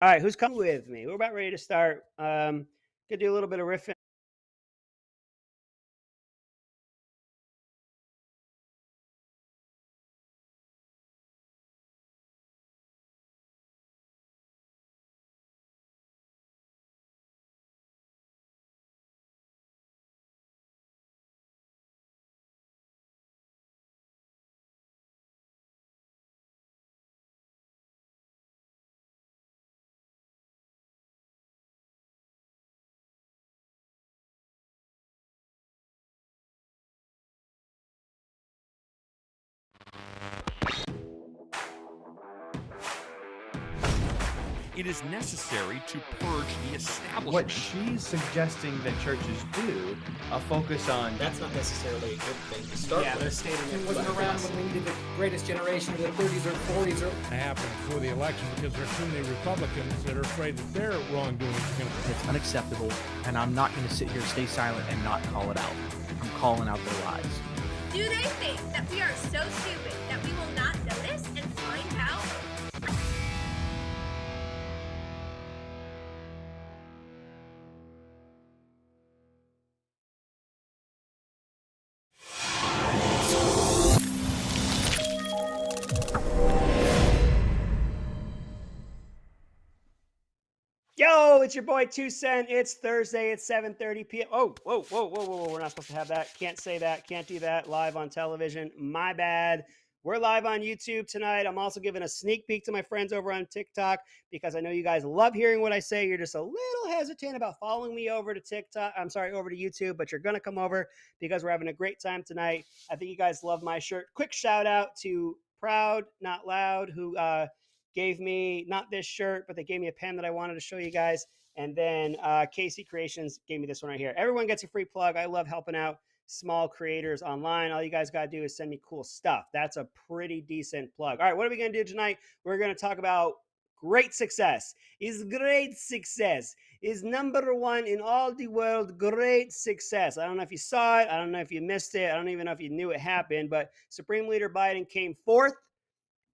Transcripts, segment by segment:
All right, who's coming with me? We're about ready to start. Gonna do a little bit of riffing. It is necessary to purge the establishment. What she's suggesting that churches do, a focus on That's not necessarily a good thing to start Yeah, with. but stating He it wasn't like around this. when we needed the greatest generation of the 30s or 40s or happen before the election because there's too many Republicans that are afraid that their wrongdoing is going to. It's unacceptable, and I'm not going to sit here, stay silent, and not call it out. I'm calling out their lies. Do they think that we are so stupid that we will not notice and find out? Yo, it's your boy 2 Cent. It's Thursday. It's 7:30 p.m. Oh, whoa. We're not supposed to have that. Can't say that. Can't do that live on television. My bad. We're live on YouTube tonight. I'm also giving a sneak peek to my friends over on TikTok because I know you guys love hearing what I say. You're just a little hesitant about following me over to TikTok. I'm sorry, over to YouTube, but you're going to come over because we're having a great time tonight. I think you guys love my shirt. Quick shout out to Proud Not Loud, who gave me not this shirt, but they gave me a pen that I wanted to show you guys. And then KC Creations gave me this one right here. Everyone gets a free plug. I love helping out small creators online. All you guys got to do is send me cool stuff. That's a pretty decent plug. All right, what are we going to do tonight? We're going to talk about great success. Is great success. Is number one in all the world. Great success. I don't know if you saw it. I don't know if you missed it. I don't even know if you knew it happened, but Supreme Leader Biden came fourth.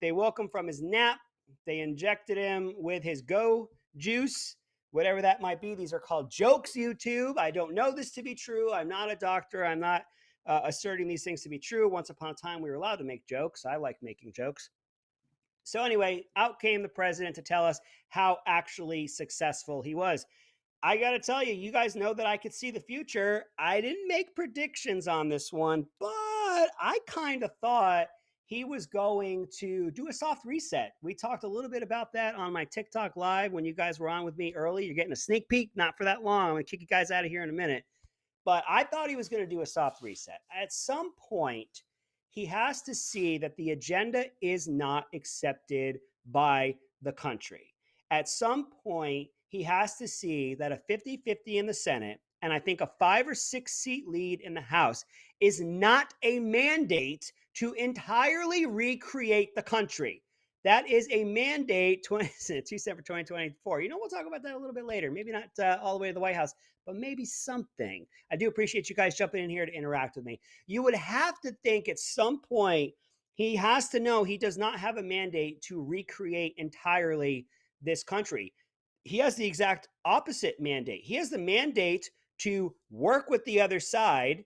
They woke him from his nap. They injected him with his go juice, whatever that might be. These are called jokes, YouTube. I don't know this to be true. I'm not a doctor. I'm not asserting these things to be true. Once upon a time, we were allowed to make jokes. I like making jokes. So, anyway, out came the president to tell us how actually successful he was. I got to tell you, you guys know that I could see the future. I didn't make predictions on this one, but I kind of thought he was going to do a soft reset. We talked a little bit about that on my TikTok live when you guys were on with me early. You're getting a sneak peek, not for that long. I'm going to kick you guys out of here in a minute. But I thought he was going to do a soft reset. At some point, he has to see that the agenda is not accepted by the country. At some point, he has to see that a 50-50 in the Senate and I think a 5 or 6 seat lead in the House is not a mandate to entirely recreate the country. That is a mandate 2 for 2024. We'll talk about that a little bit later. Maybe not all the way to the White House, but maybe something. I do appreciate you guys jumping in here to interact with me. You would have to think at some point he has to know he does not have a mandate to recreate entirely this country. He has the exact opposite mandate. He has the mandate to work with the other side.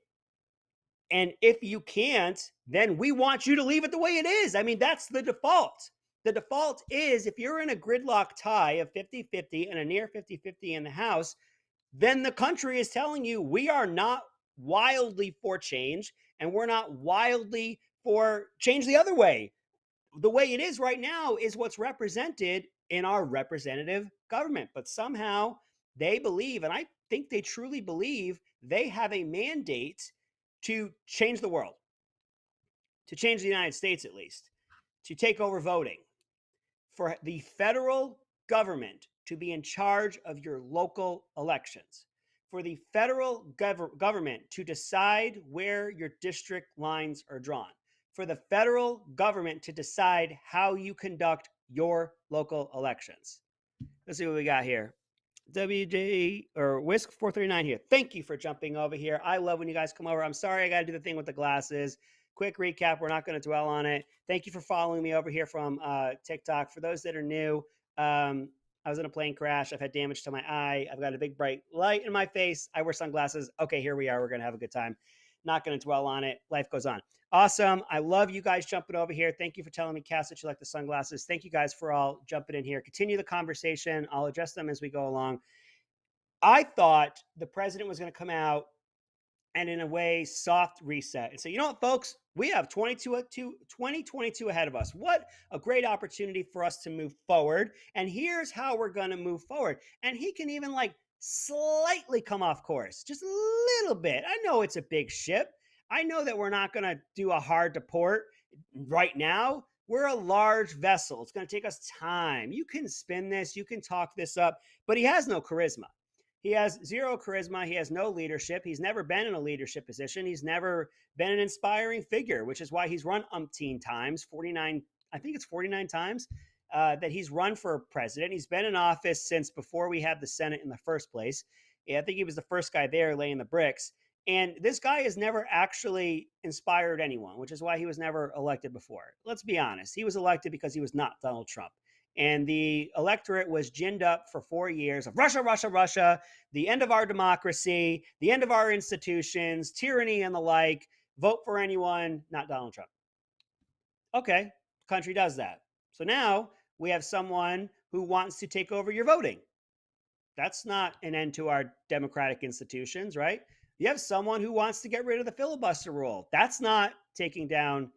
And if you can't, then we want you to leave it the way it is. I mean, that's the default. The default is if you're in a gridlock tie of 50-50 and a near 50-50 in the House, then the country is telling you we are not wildly for change and we're not wildly for change the other way. The way it is right now is what's represented in our representative government. But somehow they believe, and I think they truly believe, they have a mandate to change the world, to change the United States at least, to take over voting, for the federal government to be in charge of your local elections, for the federal government to decide where your district lines are drawn, for the federal government to decide how you conduct your local elections. Let's see what we got here. WJ or Whisk 439 here. Thank you for jumping over here. I love when you guys come over. I'm sorry I got to do the thing with the glasses. Quick recap. We're not going to dwell on it. Thank you for following me over here from TikTok. For those that are new, I was in a plane crash. I've had damage to my eye. I've got a big bright light in my face. I wear sunglasses. Okay, here we are. We're going to have a good time. Not going to dwell on it. Life goes on. Awesome. I love you guys jumping over here. Thank you for telling me, Cass, that you like the sunglasses. Thank you guys for all jumping in here. Continue the conversation. I'll address them as we go along. I thought the president was going to come out and, in a way, soft reset and say, you know what, folks, we have 2022 ahead of us. What a great opportunity for us to move forward. And here's how we're going to move forward. And he can even like slightly come off course, just a little bit. I know it's a big ship. I know that we're not going to do a hard deport right now. We're a large vessel. It's going to take us time. You can spin this, you can talk this up, but he has no charisma. He has zero charisma. He has no leadership. He's never been in a leadership position. He's never been an inspiring figure, which is why he's run umpteen times, 49, I think it's 49 times that he's run for president. He's been in office since before we had the Senate in the first place. Yeah, I think he was the first guy there laying the bricks. And this guy has never actually inspired anyone, which is why he was never elected before. Let's be honest. He was elected because he was not Donald Trump. And the electorate was ginned up for 4 years of Russia, Russia, Russia, the end of our democracy, the end of our institutions, tyranny and the like. Vote for anyone, not Donald Trump. Okay, the country does that. So now we have someone who wants to take over your voting. That's not an end to our democratic institutions, right? You have someone who wants to get rid of the filibuster rule. That's not taking down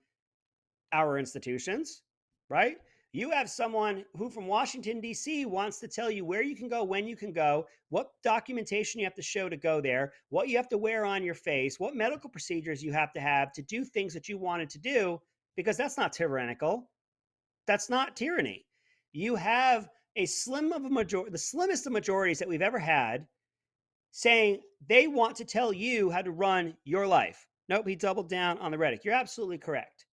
our institutions, right? You have someone who from Washington, D.C. wants to tell you where you can go, when you can go, what documentation you have to show to go there, what you have to wear on your face, what medical procedures you have to do things that you wanted to do, because that's not tyrannical. That's not tyranny. You have a the slimmest of majorities that we've ever had saying they want to tell you how to run your life. Nope, he doubled down on the rhetoric. You're absolutely correct.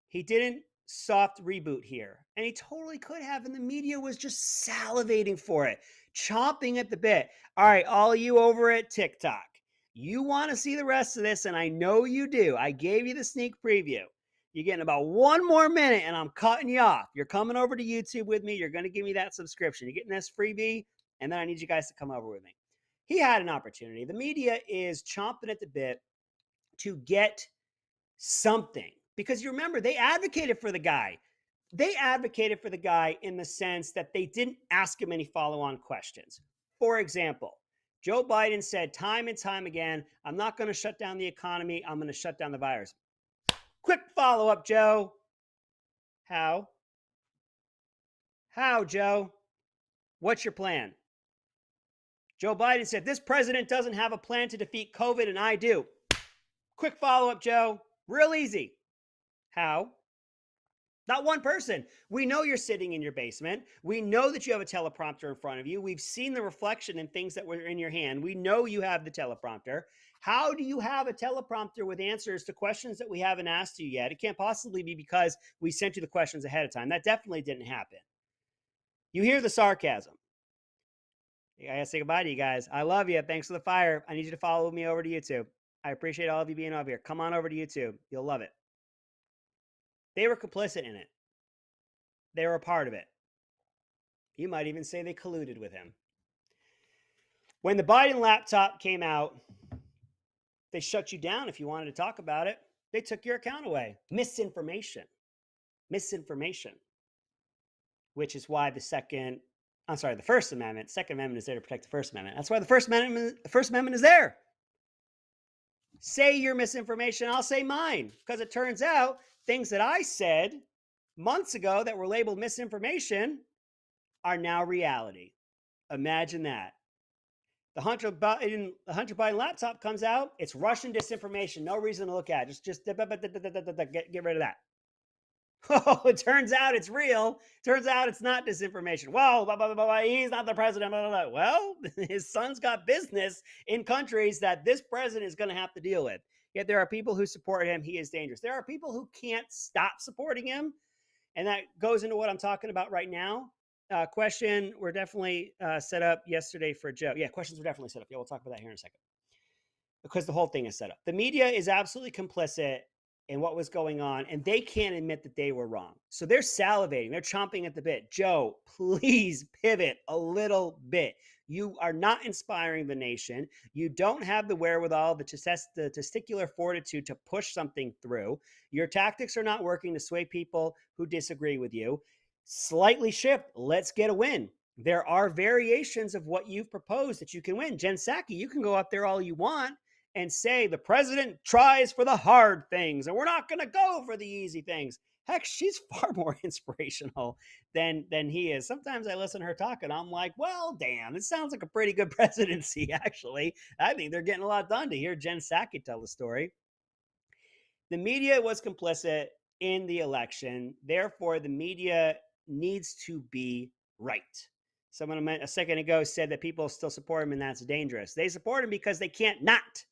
He didn't soft reboot here. And he totally could have. And the media was just salivating for it, chomping at the bit. All right, all you over at TikTok, you want to see the rest of this, and I know you do. I gave you the sneak preview. You're getting about 1 more minute, and I'm cutting you off. You're coming over to YouTube with me. You're going to give me that subscription. You're getting this freebie, and then I need you guys to come over with me. He had an opportunity. The media is chomping at the bit to get something. Because you remember, they advocated for the guy. They advocated for the guy in the sense that they didn't ask him any follow-on questions. For example, Joe Biden said time and time again, I'm not going to shut down the economy. I'm going to shut down the virus. Quick follow-up, Joe. How? How, Joe? What's your plan? Joe Biden said, this president doesn't have a plan to defeat COVID, and I do. Quick follow-up, Joe. Real easy. How? Not one person. We know you're sitting in your basement. We know that you have a teleprompter in front of you. We've seen the reflection in things that were in your hand. We know you have the teleprompter. How do you have a teleprompter with answers to questions that we haven't asked you yet? It can't possibly be because we sent you the questions ahead of time. That definitely didn't happen. You hear the sarcasm. I gotta say goodbye to you guys. I love you. Thanks for the fire. I need you to follow me over to YouTube. I appreciate all of you being over here. Come on over to YouTube. You'll love it. They were complicit in it. They were a part of it. You might even say they colluded with him. When the Biden laptop came out, they shut you down if you wanted to talk about it. They took your account away. Misinformation. Misinformation. Which is why the First Amendment. Second Amendment is there to protect the First Amendment. That's why the First Amendment is there. Say your misinformation, I'll say mine. Because it turns out things that I said months ago that were labeled misinformation are now reality. Imagine that. The Hunter Biden laptop comes out. It's Russian disinformation. No reason to look at it. Just get rid of that. Oh, it turns out it's real. Turns out it's not disinformation. Well, blah, blah, blah, blah, he's not the president. Blah, blah, blah. Well, his son's got business in countries that this president is going to have to deal with. Yet there are people who support him. He is dangerous. There are people who can't stop supporting him. And that goes into what I'm talking about right now. Question were definitely set up yesterday for Joe. Yeah, questions were definitely set up. Yeah, we'll talk about that here in a second. Because the whole thing is set up. The media is absolutely complicit and what was going on, and they can't admit that they were wrong. So they're salivating, they're chomping at the bit. Joe, please pivot a little bit. You are not inspiring the nation. You don't have the wherewithal, the testicular fortitude to push something through. Your tactics are not working to sway people who disagree with you. Slightly shift. Let's get a win. There are variations of what you've proposed that you can win. Jen Psaki, you can go up there all you want and say the president tries for the hard things and we're not going to go for the easy things. Heck, she's far more inspirational than he is. Sometimes I listen to her talk and I'm like, well, damn, it sounds like a pretty good presidency, actually. I think they're getting a lot done to hear Jen Psaki tell the story. The media was complicit in the election. Therefore, the media needs to be right. Someone a second ago said that people still support him and that's dangerous. They support him because they can't not.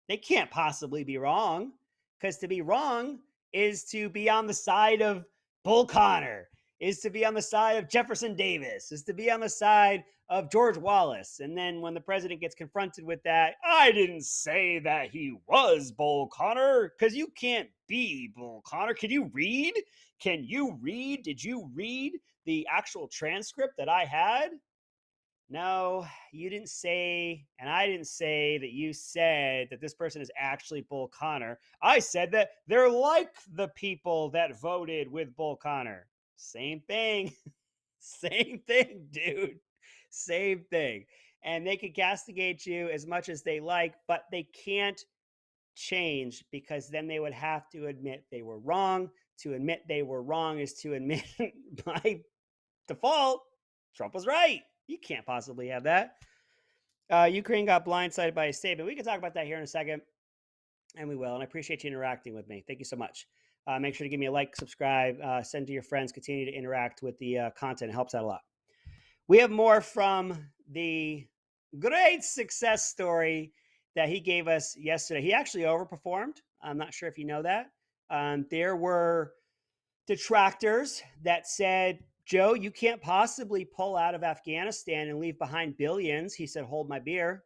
They can't possibly be wrong, because to be wrong is to be on the side of Bull Connor, is to be on the side of Jefferson Davis, is to be on the side of George Wallace. And then when the president gets confronted with that, I didn't say that he was Bull Connor, because you can't be Bull Connor. Can you read? Can you read? Did you read the actual transcript that I had? No, you didn't say, and I didn't say that you said that this person is actually Bull Connor. I said that they're like the people that voted with Bull Connor. Same thing. Same thing, dude. Same thing. And they can castigate you as much as they like, but they can't change, because then they would have to admit they were wrong. To admit they were wrong is to admit by default, Trump was right. You can't possibly have that. Ukraine got blindsided by a statement. We can talk about that here in a second, and we will. And I appreciate you interacting with me. Thank you so much. Make sure to give me a like, subscribe, send to your friends. Continue to interact with the content. It helps out a lot. We have more from the great success story that he gave us yesterday. He actually overperformed. I'm not sure if you know that. There were detractors that said, Joe, you can't possibly pull out of Afghanistan and leave behind billions. He said, hold my beer.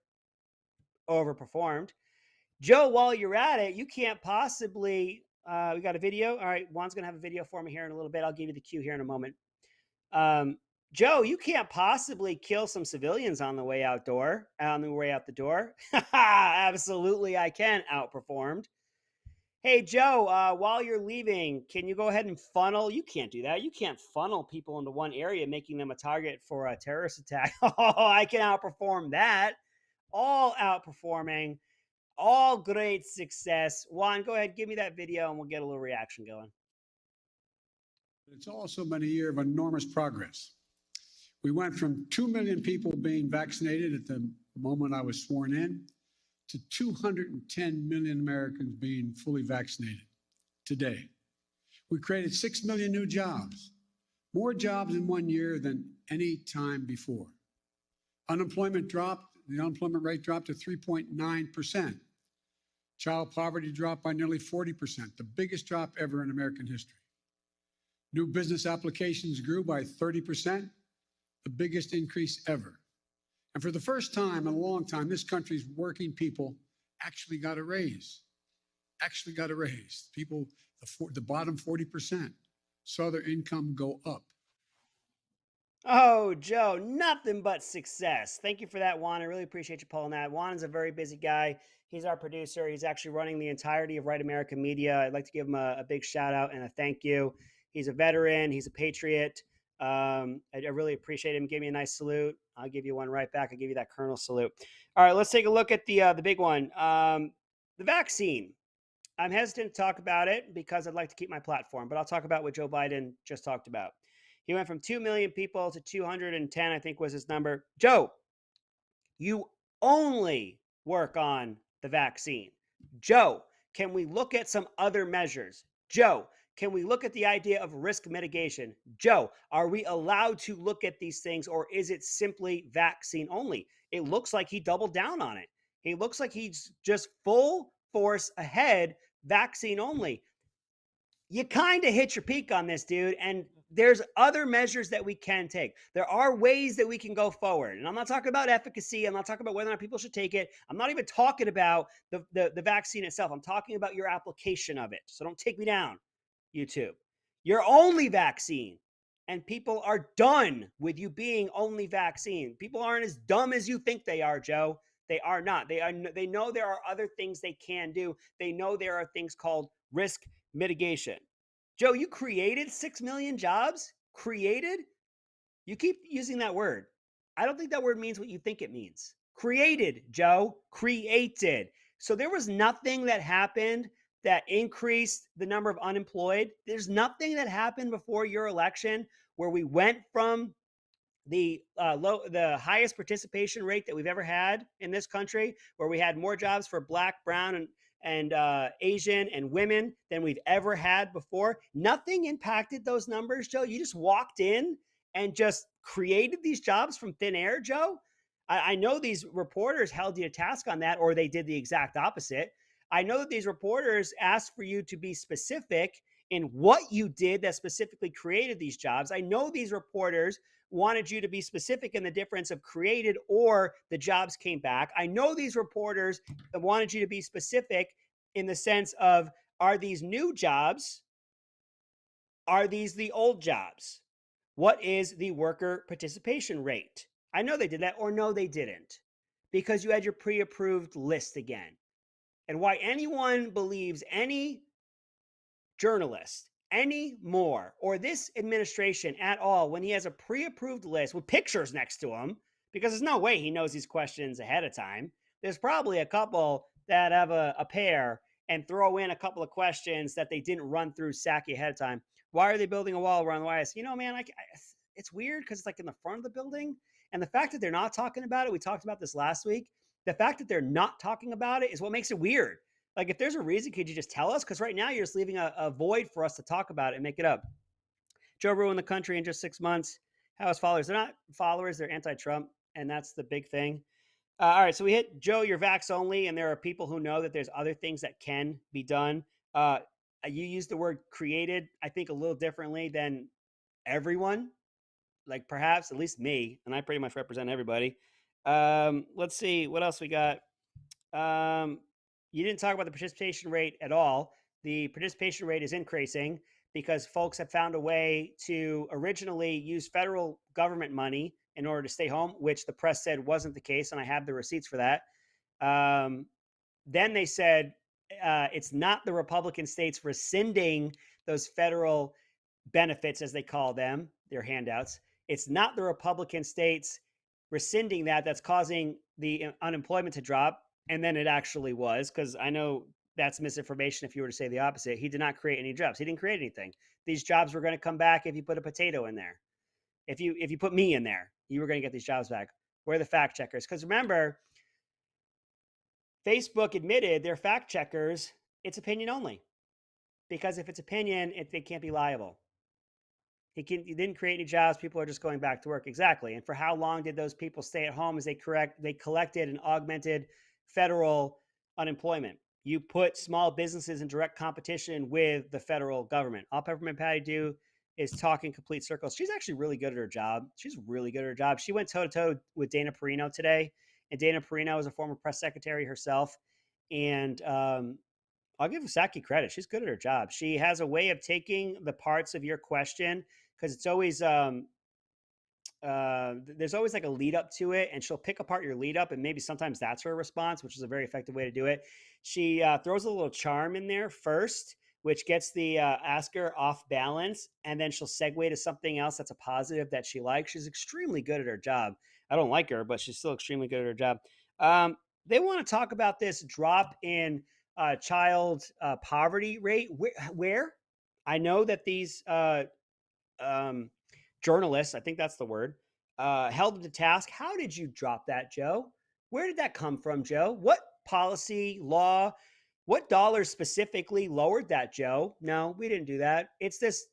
Overperformed. Joe, while you're at it, you can't possibly, we got a video. All right, Juan's going to have a video for me here in a little bit. I'll give you the cue here in a moment. Joe, you can't possibly kill some civilians on the way out the door. Absolutely, I can. Outperformed. Hey, Joe, while you're leaving, can you go ahead and funnel? You can't do that. You can't funnel people into one area, making them a target for a terrorist attack. Oh, I can outperform that. All outperforming, all great success. Juan, go ahead, give me that video and we'll get a little reaction going. It's also been a year of enormous progress. We went from 2 million people being vaccinated at the moment I was sworn in to 210 million Americans being fully vaccinated today. We created 6 million new jobs, more jobs in 1 year than any time before. The unemployment rate dropped to 3.9%. Child poverty dropped by nearly 40%, the biggest drop ever in American history. New business applications grew by 30%, the biggest increase ever. And for the first time in a long time, this country's working people actually got a raise. People, the bottom 40%, saw their income go up. Oh, Joe, nothing but success. Thank you for that, Juan. I really appreciate you pulling that. Juan is a very busy guy. He's our producer. He's actually running the entirety of Right America Media. I'd like to give him a big shout out and a thank you. He's a veteran. He's a patriot. I really appreciate him. Give me a nice salute. I'll give you one right back. I'll give you that Colonel salute. All right, let's take a look at the big one. The vaccine. I'm hesitant to talk about it because I'd like to keep my platform, but I'll talk about what Joe Biden just talked about. He went from 2 million people to 210, I think was his number. Joe, you only work on the vaccine. Joe, can we look at some other measures? Joe, can we look at the idea of risk mitigation? Joe, are we allowed to look at these things, or is it simply vaccine only? It looks like he doubled down on it. He looks like he's just full force ahead, vaccine only. You kind of hit your peak on this, dude. And there's other measures that we can take. There are ways that we can go forward. And I'm not talking about efficacy. I'm not talking about whether or not people should take it. I'm not even talking about the vaccine itself. I'm talking about your application of it. So don't take me down, YouTube. Your only vaccine. And people are done with you being only vaccine. People aren't as dumb as you think they are, Joe. They are not. They know there are other things they can do. They know there are things called risk mitigation. Joe, you created 6 million jobs? Created? You keep using that word. I don't think that word means what you think it means. Created, Joe. Created. So there was nothing that happened that increased the number of unemployed. There's nothing that happened before your election where we went from the highest participation rate that we've ever had in this country, where we had more jobs for Black, brown, and Asian and women than we've ever had before. Nothing impacted those numbers, Joe. You just walked in and just created these jobs from thin air, Joe. I know these reporters held you to task on that, or they did the exact opposite. I know that these reporters asked for you to be specific in what you did that specifically created these jobs. I know these reporters wanted you to be specific in the difference of created or the jobs came back. I know these reporters wanted you to be specific in the sense of, are these new jobs? Are these the old jobs? What is the worker participation rate? I know they did that, or no, they didn't, because you had your pre-approved list again. And why anyone believes any journalist anymore, or this administration at all, when he has a pre-approved list with pictures next to him, because there's no way he knows these questions ahead of time. There's probably a couple that have a pair and throw in a couple of questions that they didn't run through Psaki ahead of time. Why are they building a wall around the White House? You know, man, it's weird because it's like in the front of the building. And the fact that they're not talking about it, we talked about this last week. The fact that they're not talking about it is what makes it weird. Like, if there's a reason, could you just tell us? Because right now you're just leaving a void for us to talk about it and make it up. Joe ruined the country in just 6 months. How his followers? They're not followers, they're anti-Trump, and that's the big thing. All right, so we hit Joe, you're vax only, and there are people who know that there's other things that can be done. You used the word created, I think, a little differently than everyone. Like, perhaps, at least me, and I pretty much represent everybody. Let's see, what else we got? You didn't talk about the participation rate at all. The participation rate is increasing because folks have found a way to originally use federal government money in order to stay home, which the press said wasn't the case, and I have the receipts for that. Then they said it's not the Republican states rescinding those federal benefits, as they call them, their handouts. It's not the Republican states rescinding that's causing the unemployment to drop. And then it actually was, because I know that's misinformation if you were to say the opposite. He did not create any jobs. He didn't create anything. These jobs were going to come back if you put a potato in there. If you put me in there, you were going to get these jobs back. Where are the fact checkers? Because remember, Facebook admitted they're fact checkers. It's opinion only. Because if it's opinion, they can't be liable. He didn't create any jobs. People are just going back to work. Exactly. And for how long did those people stay at home as they collected and augmented federal unemployment? You put small businesses in direct competition with the federal government. All Peppermint Patty do is talk in complete circles. She's actually really good at her job. She's really good at her job. She went toe-to-toe with Dana Perino today. And Dana Perino is a former press secretary herself. And I'll give Psaki credit. She's good at her job. She has a way of taking the parts of your question, because it's always there's always like a lead up to it, and she'll pick apart your lead up, and maybe sometimes that's her response, which is a very effective way to do it. She throws a little charm in there first, which gets the asker off balance, and then she'll segue to something else that's a positive that she likes. She's extremely good at her job. I don't like her, but she's still extremely good at her job. They want to talk about this drop in child poverty rate. Where? I know that these journalists, I think that's the word, held them to task. How did you drop that, Joe? Where did that come from, Joe? What policy, law, what dollars specifically lowered that, Joe? No, we didn't do that. It's this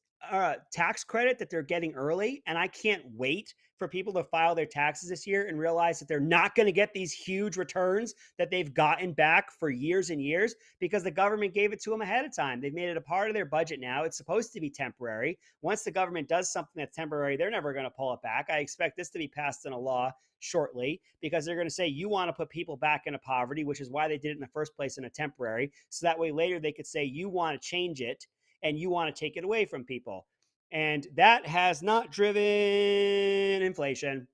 tax credit that they're getting early, and I can't wait for people to file their taxes this year and realize that they're not going to get these huge returns that they've gotten back for years and years because the government gave it to them ahead of time. They've made it a part of their budget now. It's supposed to be temporary. Once the government does something that's temporary, they're never going to pull it back. I expect this to be passed in a law shortly because they're going to say you want to put people back into poverty, which is why they did it in the first place in a temporary. So that way later they could say you want to change it and you want to take it away from people. And that has not driven inflation.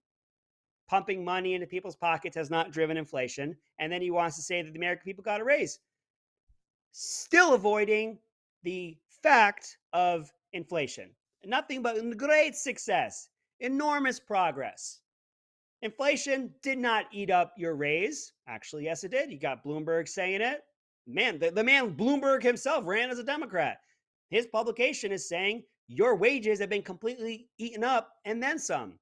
Pumping money into people's pockets has not driven inflation. And then he wants to say that the American people got a raise, still avoiding the fact of inflation. Nothing but great success, enormous progress. Inflation did not eat up your raise. Actually, yes, it did. You got Bloomberg saying it. Man, the man Bloomberg himself ran as a Democrat. His publication is saying your wages have been completely eaten up and then some.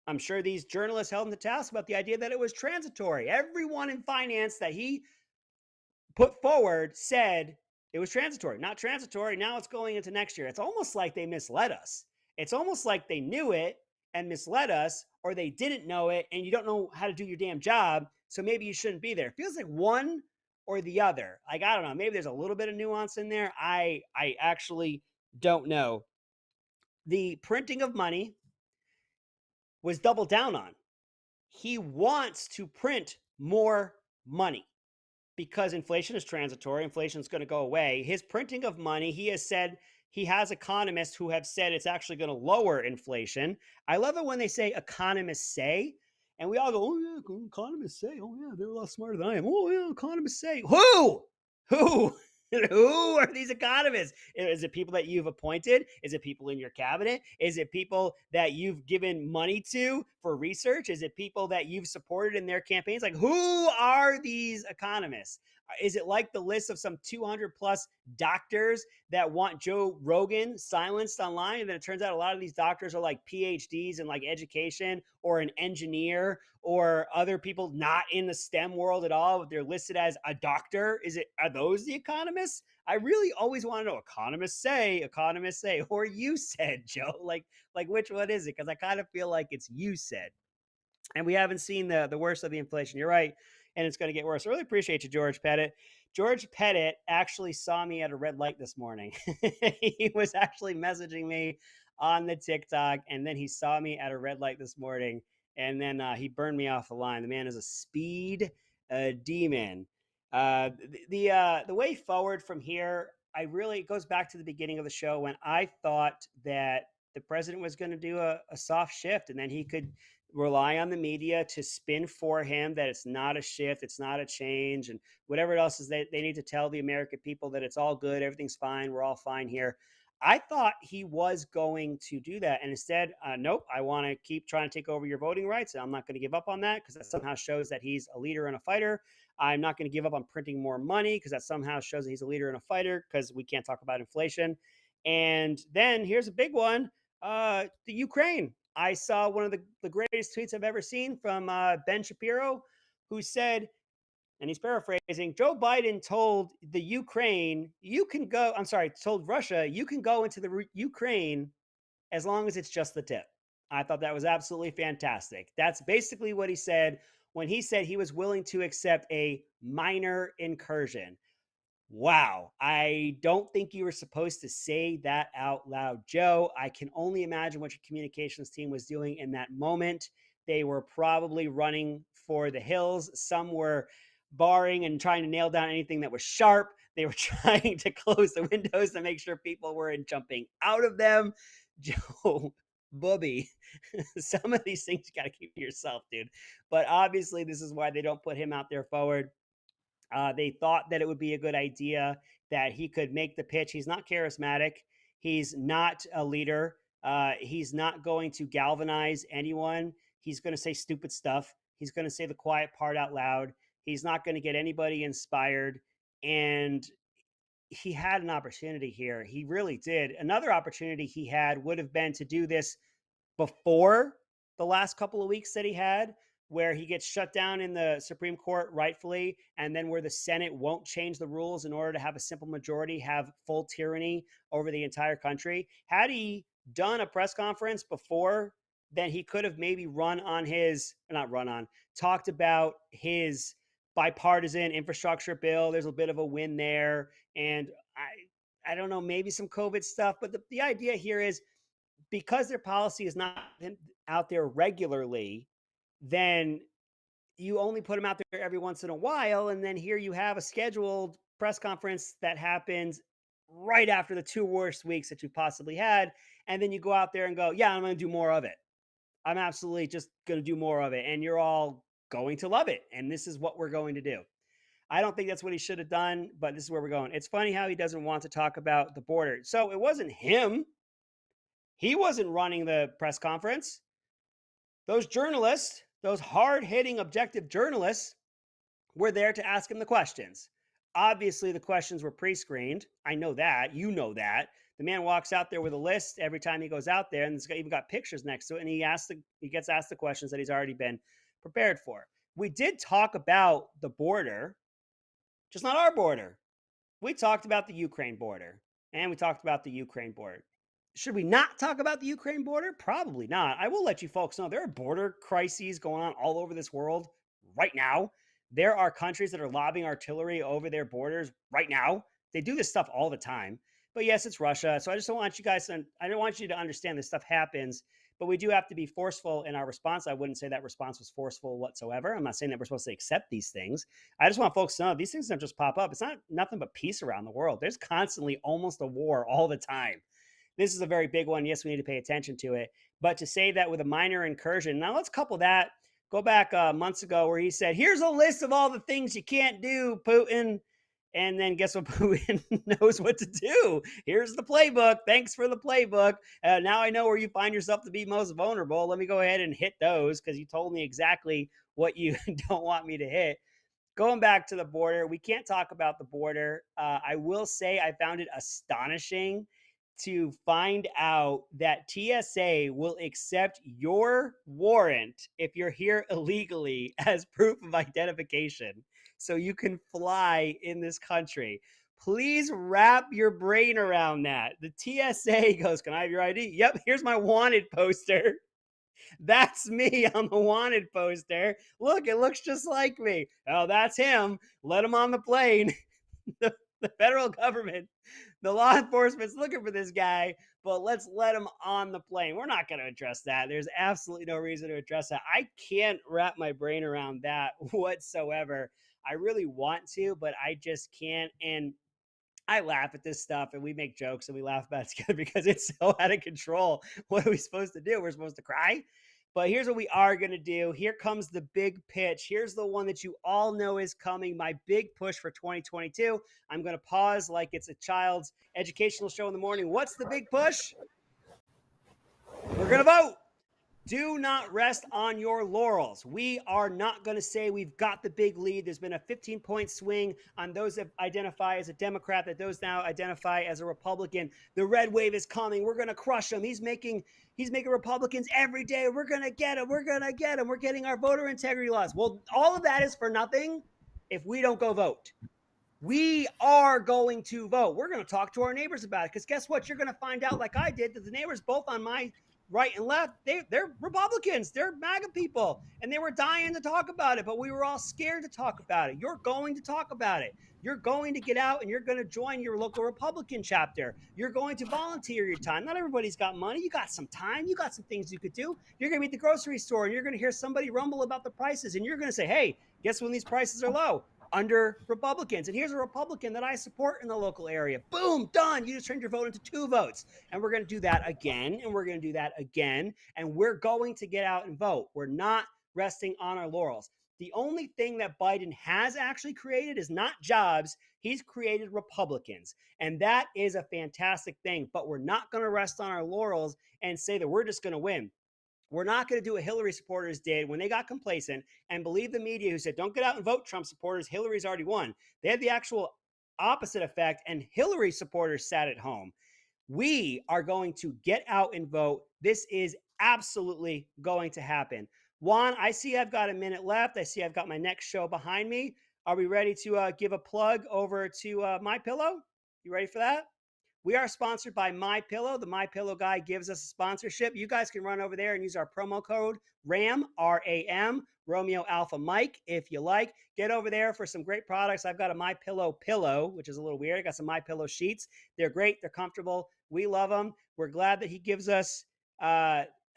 I'm sure these journalists held him to task about the idea that it was transitory. Everyone in finance that he put forward said it was transitory. Not transitory. Now it's going into next year. It's almost like they misled us. It's almost like they knew it and misled us, or they didn't know it and you don't know how to do your damn job. So maybe you shouldn't be there. It feels like one or the other. Like, I don't know. Maybe there's a little bit of nuance in there. I actually don't know. The printing of money was doubled down on. He wants to print more money because inflation is transitory. Inflation is going to go away. His printing of money, he has said, he has economists who have said it's actually going to lower inflation. I love it when they say economists say, and we all go, oh yeah, economists say, oh yeah, they're a lot smarter than I am. Oh yeah, economists say. Who? Who are these economists? Is it people that you've appointed? Is it people in your cabinet? Is it people that you've given money to for research? Is it people that you've supported in their campaigns? Like, who are these economists? Is it like the list of some 200 plus doctors that want Joe Rogan silenced online? And then it turns out a lot of these doctors are like PhDs in like education or an engineer or other people not in the STEM world at all. They're listed as a doctor. Are those the economists? I really always want to know. Economists say, or you said, Joe. Like which one is it? Because I kind of feel like it's you said. And we haven't seen the worst of the inflation. You're right. And it's going to get worse. I really appreciate you, George Pettit. George Pettit actually saw me at a red light this morning. He was actually messaging me on the TikTok, and then he saw me at a red light this morning, and then he burned me off the line. The man is a speed demon. The way forward from here, it goes back to the beginning of the show when I thought that the president was going to do a soft shift, and then he could rely on the media to spin for him that it's not a shift, it's not a change, and whatever else is they need to tell the American people that it's all good, everything's fine, we're all fine here. I thought he was going to do that. And instead, nope, I want to keep trying to take over your voting rights. And I'm not going to give up on that because that somehow shows that he's a leader and a fighter. I'm not going to give up on printing more money because that somehow shows that he's a leader and a fighter because we can't talk about inflation. And then here's a big one, the Ukraine. I saw one of the greatest tweets I've ever seen from Ben Shapiro, who said, and he's paraphrasing, Joe Biden told the Ukraine, told Russia, you can go into the Ukraine as long as it's just the tip. I thought that was absolutely fantastic. That's basically what he said when he said he was willing to accept a minor incursion. Wow. I don't think you were supposed to say that out loud, Joe. I can only imagine what your communications team was doing in that moment. They were probably running for the hills. Some were barring and trying to nail down anything that was sharp. They were trying to close the windows to make sure people weren't jumping out of them. Joe, Bubby, some of these things you got to keep to yourself, dude. But obviously, this is why they don't put him out there forward. They thought that it would be a good idea that he could make the pitch. He's not charismatic. He's not a leader. He's not going to galvanize anyone. He's going to say stupid stuff. He's going to say the quiet part out loud. He's not going to get anybody inspired. And he had an opportunity here. He really did. Another opportunity he had would have been to do this before the last couple of weeks that he had, where he gets shut down in the Supreme Court rightfully, and then where the Senate won't change the rules in order to have a simple majority, have full tyranny over the entire country. Had he done a press conference before, then he could have maybe talked about his bipartisan infrastructure bill. There's a bit of a win there. And I don't know, maybe some COVID stuff. But the idea here is, because their policy is not out there regularly, then you only put them out there every once in a while. And then here you have a scheduled press conference that happens right after the 2 worst weeks that you've possibly had. And then you go out there and go, yeah, I'm going to do more of it. I'm absolutely just going to do more of it. And you're all going to love it. And this is what we're going to do. I don't think that's what he should have done, but this is where we're going. It's funny how he doesn't want to talk about the border. So it wasn't him. He wasn't running the press conference. Those journalists, those hard-hitting, objective journalists, were there to ask him the questions. Obviously, the questions were pre-screened. I know that. You know that. The man walks out there with a list every time he goes out there, and it's even got pictures next to it, and he gets asked the questions that he's already been prepared for. We did talk about the border, just not our border. We talked about the Ukraine border, and we talked about the Ukraine border. Should we not talk about the Ukraine border? Probably not. I will let you folks know there are border crises going on all over this world right now. There are countries that are lobbing artillery over their borders right now. They do this stuff all the time. But yes, it's Russia. So I just don't want you guys to, I don't want you to understand this stuff happens, but we do have to be forceful in our response. I wouldn't say that response was forceful whatsoever. I'm not saying that we're supposed to accept these things. I just want folks to know these things don't just pop up. It's not nothing but peace around the world. There's constantly almost a war all the time. This is a very big one. Yes, we need to pay attention to it. But to say that with a minor incursion, now let's couple that. Go back months ago where he said, here's a list of all the things you can't do, Putin. And then guess what? Putin knows what to do. Here's the playbook. Thanks for the playbook. Now I know where you find yourself to be most vulnerable. Let me go ahead and hit those because you told me exactly what you don't want me to hit. Going back to the border, we can't talk about the border. I will say I found it astonishing to find out that TSA will accept your warrant if you're here illegally as proof of identification so you can fly in this country. Please wrap your brain around that. The TSA goes, can I have your ID? Yep, here's my wanted poster. That's me on the wanted poster. Look, it looks just like me. Oh, that's him. Let him on the plane. The federal government, the law enforcement's looking for this guy, but let's let him on the plane. We're not going to address that. There's absolutely no reason to address that. I can't wrap my brain around that whatsoever. I really want to, but I just can't. And I laugh at this stuff and we make jokes and we laugh about it together because it's so out of control. What are we supposed to do? We're supposed to cry? But here's what we are going to do. Here comes the big pitch. Here's the one that you all know is coming. My big push for 2022. I'm going to pause like it's a child's educational show in the morning. What's the big push? We're going to vote. Do not rest on your laurels. We are not going to say we've got the big lead. There's been a 15-point swing on those that identify as a Democrat, that those now identify as a Republican. The red wave is coming. We're going to crush him. He's making Republicans every day. We're going to get him. We're going to get him. We're getting our voter integrity laws. Well, all of that is for nothing if we don't go vote. We are going to vote. We're going to talk to our neighbors about it because guess what? You're going to find out, like I did, that the neighbors both on my right and left, they're Republicans. They're MAGA people. And they were dying to talk about it, but we were all scared to talk about it. You're going to talk about it. You're going to get out and you're going to join your local Republican chapter. You're going to volunteer your time. Not everybody's got money. You got some time. You got some things you could do. You're going to be at the grocery store and you're going to hear somebody rumble about the prices. And you're going to say, hey, guess when these prices are low? Under Republicans. And here's a Republican that I support in the local area. Boom, done. You just turned your vote into 2 votes. And we're going to do that again. And we're going to do that again. And we're going to get out and vote. We're not resting on our laurels. The only thing that Biden has actually created is not jobs. He's created Republicans. And that is a fantastic thing. But we're not going to rest on our laurels and say that we're just going to win. We're not going to do what Hillary supporters did when they got complacent and believe the media who said, don't get out and vote, Trump supporters. Hillary's already won. They had the actual opposite effect, and Hillary supporters sat at home. We are going to get out and vote. This is absolutely going to happen. Juan, I see I've got a minute left. I see I've got my next show behind me. Are we ready to give a plug over to My Pillow? You ready for that? We are sponsored by My Pillow. The My Pillow guy gives us a sponsorship. You guys can run over there and use our promo code RAM, RAM, Romeo Alpha Mike, if you like. Get over there for some great products. I've got a My Pillow pillow, which is a little weird. I got some My Pillow sheets. They're great. They're comfortable. We love them. We're glad that he gives us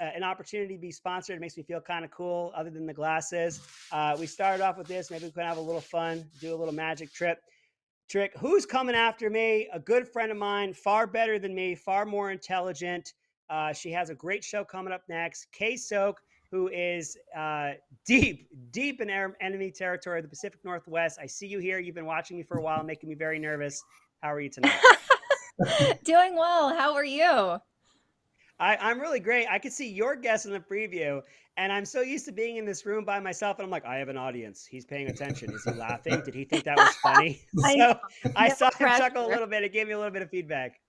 an opportunity to be sponsored. It makes me feel kind of cool, other than the glasses. We started off with this. Maybe we can have a little fun, do a little magic trick. Who's coming after me? A good friend of mine, far better than me, far more intelligent. She has a great show coming up next. KSoK, who is deep in enemy territory of the Pacific Northwest. I see you here. You've been watching me for a while, making me very nervous. How are you tonight? Doing well. How are you? I'm really great. I could see your guest in the preview, and I'm so used to being in this room by myself, and I'm like, I have an audience. He's paying attention. Is he laughing? Did he think that was funny? So I saw him chuckle a little bit. It gave me a little bit of feedback.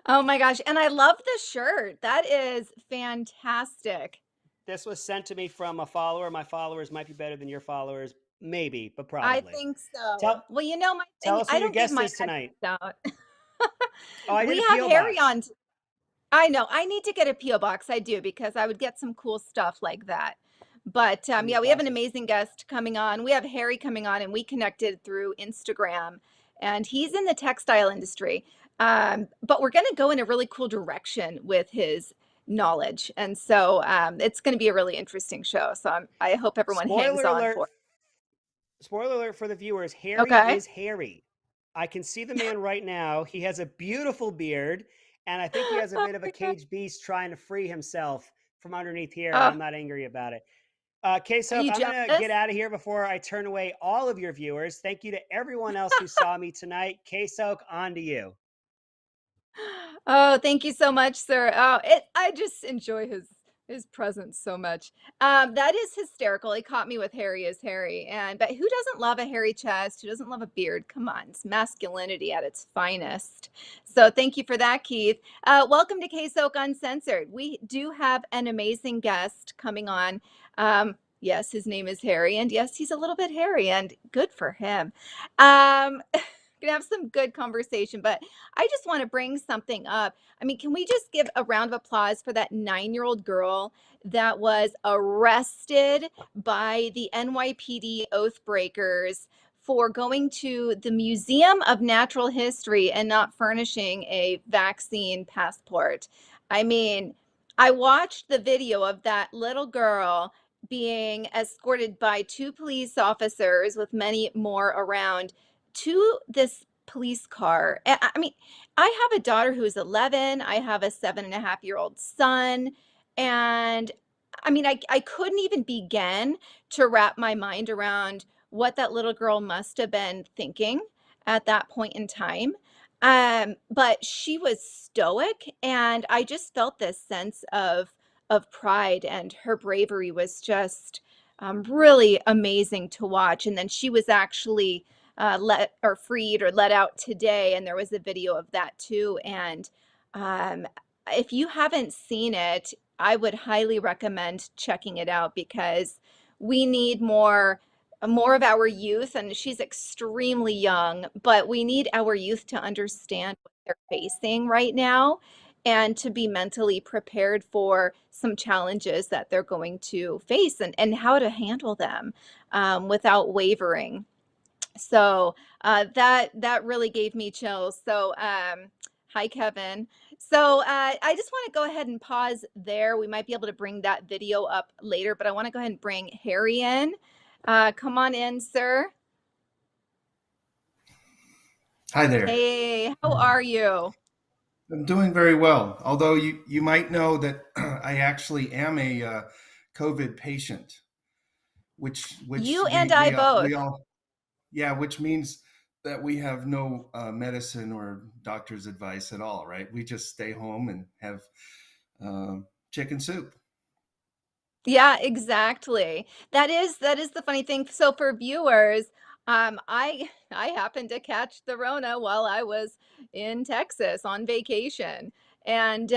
Oh my gosh. And I love the shirt. That is fantastic. This was sent to me from a follower. My followers might be better than your followers. Maybe, but I probably. think so. Tell, Well, you know, my tell thing, us who I your don't give guest my is tonight. out. Oh, I did We a have P.O. Harry box. on. I know. I need to get a P.O. box. I do, because I would get some cool stuff like that. But yeah, we have an amazing guest coming on. We have Harry coming on, and we connected through Instagram, and he's in the textile industry. But we're going to go in a really cool direction with his knowledge. And so it's going to be a really interesting show. So I hope everyone hangs on for it. Spoiler alert for the viewers. Harry Okay. is Harry. I can see the man right now. He has a beautiful beard, and I think he has a bit of a caged beast trying to free himself from underneath here, and I'm not angry about it. KSoK, I'm going to get out of here before I turn away all of your viewers. Thank you to everyone else who saw me tonight. KSoK, on to you. Oh, thank you so much, sir. Oh, I just enjoy his presence so much. That is hysterical. He caught me with Harry as Harry. But who doesn't love a hairy chest? Who doesn't love a beard? Come on, it's masculinity at its finest. So thank you for that, Keith. Welcome to KSoK Uncensored. We do have an amazing guest coming on. Yes, his name is Harry, and yes, he's a little bit hairy, and good for him. Gonna have some good conversation, but I just want to bring something up. I mean, can we just give a round of applause for that 9-year-old girl that was arrested by the NYPD Oathbreakers for going to the Museum of Natural History and not furnishing a vaccine passport? I mean, I watched the video of that little girl being escorted by 2 police officers with many more around to this police car. I mean, I have a daughter who is 11. I have a 7.5-year-old son. And I mean, I couldn't even begin to wrap my mind around what that little girl must have been thinking at that point in time. But she was stoic, and I just felt this sense of pride, and her bravery was just really amazing to watch. And then she was actually freed or let out today, and there was a video of that too. And if you haven't seen it, I would highly recommend checking it out, because we need more of our youth, and she's extremely young, but we need our youth to understand what they're facing right now and to be mentally prepared for some challenges that they're going to face, and how to handle them without wavering. So that really gave me chills. So hi, Kevin. So I just want to go ahead and pause there. We might be able to bring that video up later, but I want to go ahead and bring Harry in. Come on in, sir. Hi there. Hey, how are you? I'm doing very well. Although you might know that I actually am a COVID patient, which you and I both. We all, yeah, which means that we have no medicine or doctor's advice at all, right? We just stay home and have chicken soup. Yeah, exactly. That is the funny thing. So for viewers, I happened to catch the Rona while I was in Texas on vacation. And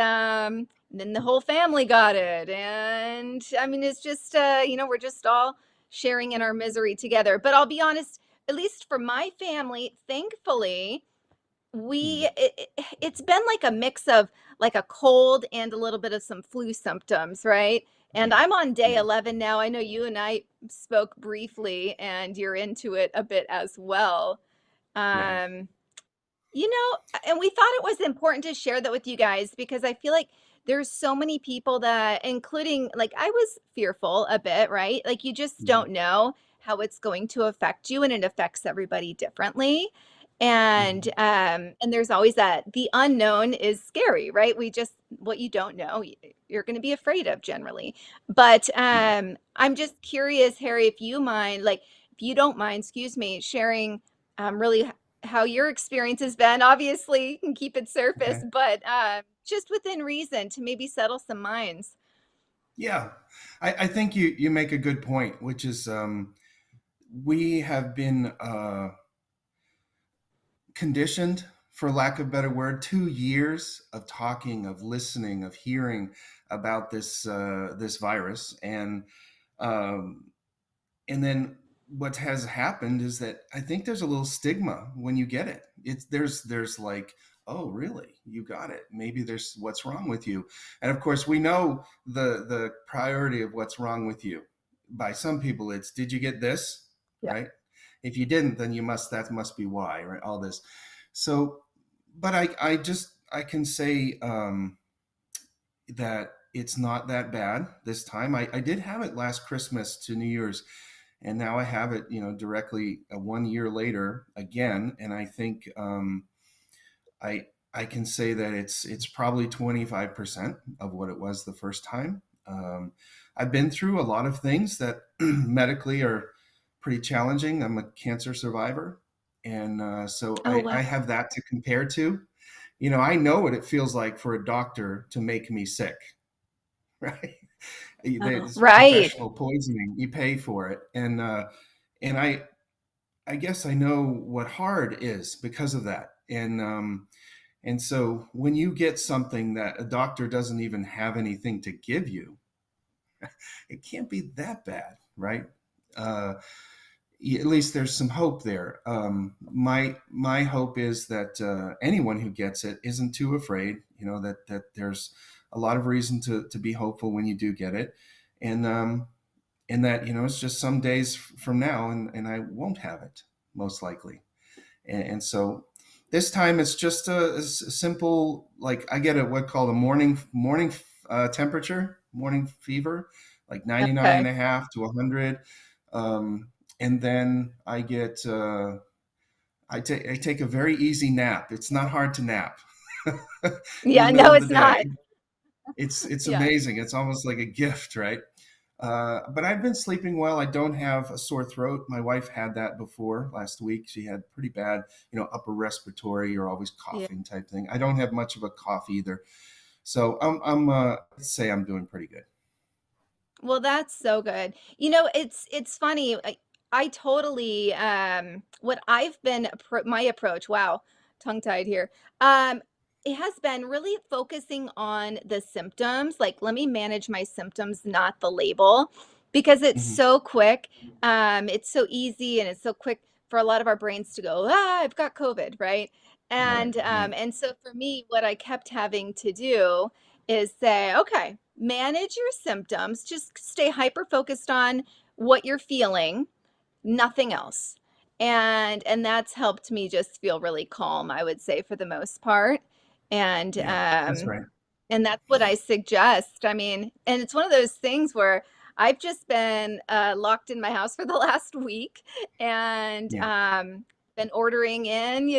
then the whole family got it. And I mean, it's just, we're just all sharing in our misery together. But I'll be honest, at least for my family, thankfully, it's been like a mix of like a cold and a little bit of some flu symptoms, right? And I'm on day 11 now. I know you and I spoke briefly, and you're into it a bit as well. Um, and we thought it was important to share that with you guys because I feel like there's so many people that, including like I was fearful a bit, right? Like you just don't know how it's going to affect you, and it affects everybody differently. And there's always that the unknown is scary, right? What you don't know, you're going to be afraid of generally. But I'm just curious, Harry, if you don't mind, excuse me, sharing really how your experience has been. Obviously, you can keep it surface, but just within reason to maybe settle some minds. Yeah, I think you make a good point, which is we have been conditioned, for lack of a better word, 2 years of talking, of listening, of hearing about this virus, and then what has happened is that I think there's a little stigma when you get it. There's like, oh, really? You got it? Maybe there's what's wrong with you, and of course we know the priority of what's wrong with you. By some people, it's did you get this, right? If you didn't, then that must be why, right? All this. So, but I can say that it's not that bad this time. I did have it last Christmas to New Year's, and now I have it, directly 1 year later again. And I think I can say that it's probably 25% of what it was the first time. I've been through a lot of things that medically are pretty challenging. I'm a cancer survivor. And so I have that to compare to. I know what it feels like for a doctor to make me sick, right? It's professional poisoning. You pay for it. And I guess I know what hard is because of that. And so when you get something that a doctor doesn't even have anything to give you, it can't be that bad, right? At least there's some hope there. My hope is that anyone who gets it isn't too afraid. That there's a lot of reason to be hopeful when you do get it, and that it's just some days from now, and I won't have it most likely, and so this time it's just a simple, like I get what called a morning temperature, morning fever, like 99 and a half to 100. And then I get, I take a very easy nap. It's not hard to nap. Yeah, no, it's not. It's amazing. It's almost like a gift, right? But I've been sleeping well. I don't have a sore throat. My wife had that before last week. She had pretty bad, upper respiratory or always coughing type thing. I don't have much of a cough either. So let's say I'm doing pretty good. Well, that's so good. It's funny. I totally what I've been my approach. Wow, tongue tied here. It has been really focusing on the symptoms. Like, let me manage my symptoms, not the label, because it's so quick. It's so easy and it's so quick for a lot of our brains to go, I've got COVID, right? And so for me, what I kept having to do is say, okay, manage your symptoms. Just stay hyper focused on what you're feeling, nothing else. And that's helped me just feel really calm, I would say, for the most part. And that's right. And that's what I suggest. I mean, and it's one of those things where I've just been locked in my house for the last week, and been ordering in,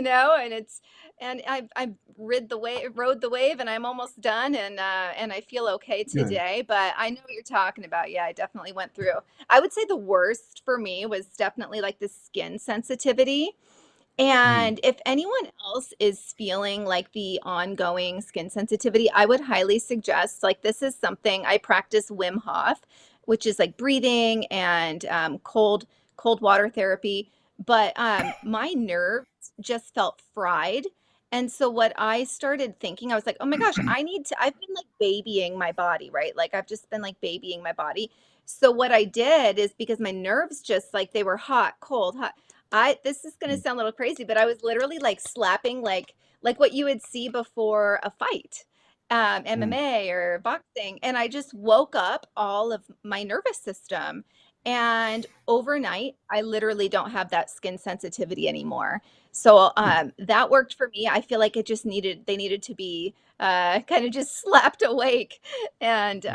and I've rode the wave, and I'm almost done, and I feel okay today. Good. But I know what you're talking about. Yeah, I definitely went through. I would say the worst for me was definitely like the skin sensitivity. And if anyone else is feeling like the ongoing skin sensitivity, I would highly suggest, like, this is something I practice Wim Hof, which is like breathing and cold water therapy. But my nerves just felt fried. And so what I started thinking, I was like, oh my gosh, I've been like babying my body, right? Like I've just been like babying my body. So what I did is, because my nerves just like, they were hot, cold, hot. This is going to sound a little crazy, but I was literally like slapping like what you would see before a fight, MMA or boxing. And I just woke up all of my nervous system. And overnight, I literally don't have that skin sensitivity anymore. So that worked for me. I feel like they needed to be kind of just slapped awake. And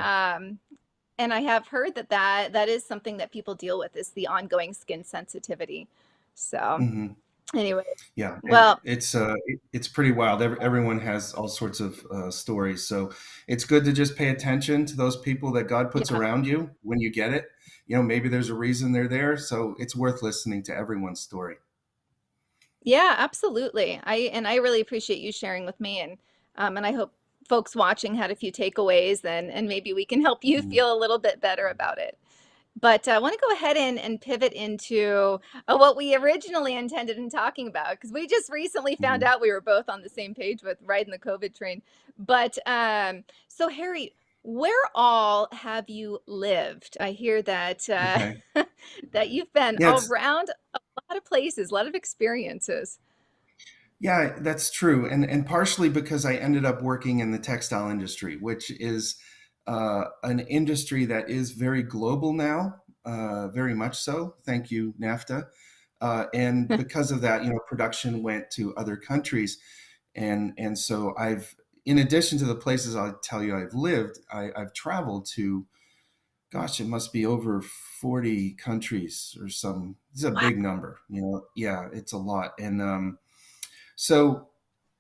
and I have heard that is something that people deal with, is the ongoing skin sensitivity. So Mhm. anyway, Yeah, well, it's pretty wild. Everyone has all sorts of stories, so it's good to just pay attention to those people that God puts yeah. around you when you get it. You know, maybe there's a reason they're there, so it's worth listening to everyone's story. Yeah, absolutely. I really appreciate you sharing with me, and I hope folks watching had a few takeaways, and maybe we can help you Mhm. feel a little bit better about it. But I want to go ahead and pivot into what we originally intended in talking about, because we just recently found Mhm. out we were both on the same page with riding the COVID train. But so Harry, where all have you lived? I hear that Okay. that you've been Yeah, around a lot of places, a lot of experiences. yeah, that's true, and partially because I ended up working in the textile industry, which is an industry that is very global now, very much so. Thank you, NAFTA. And because of that, you know, production went to other countries, and so in addition to the places I'll tell you I've lived, I've traveled to, gosh, it must be over 40 countries or some. It's a Wow. big number, you know. Yeah, it's a lot, and so,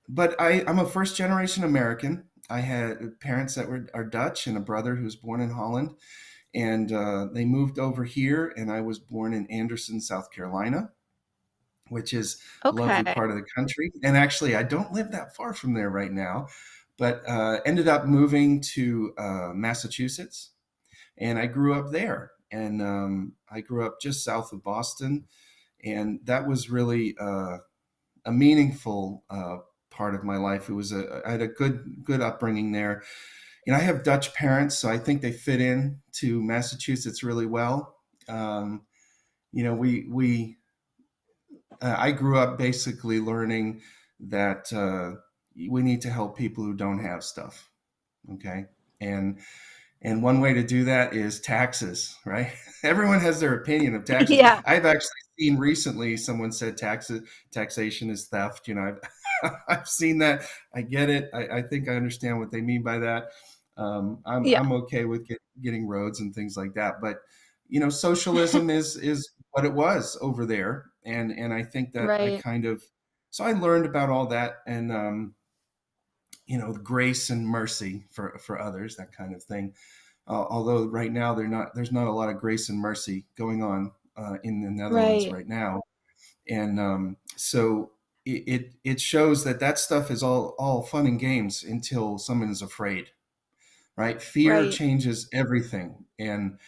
but I'm a first generation American. I had parents that are Dutch and a brother who was born in Holland, and they moved over here, and I was born in Anderson, South Carolina, which is a lovely Okay. part of the country. And actually, I don't live that far from there right now, but ended up moving to Massachusetts, and I grew up there. And I grew up just south of Boston, and that was really a meaningful part of my life. I had a good upbringing there. You know, I have Dutch parents, so I think they fit in to Massachusetts really well. Um, you know, I grew up basically learning that we need to help people who don't have stuff. Okay, and and one way to do that is taxes, right? Everyone has their opinion of taxes. Yeah. I've actually seen recently someone said taxation is theft. You know, I've seen that. I get it. I think I understand what they mean by that. Yeah. I'm okay with getting roads and things like that. But you know, socialism is what it was over there, and I think that I Right. kind of so I learned about all that, and you know, grace and mercy for others, that kind of thing. Although right now there's not a lot of grace and mercy going on in the Netherlands Right. right now, and so it shows that stuff is all fun and games until someone is afraid, right? Fear Right. changes everything, and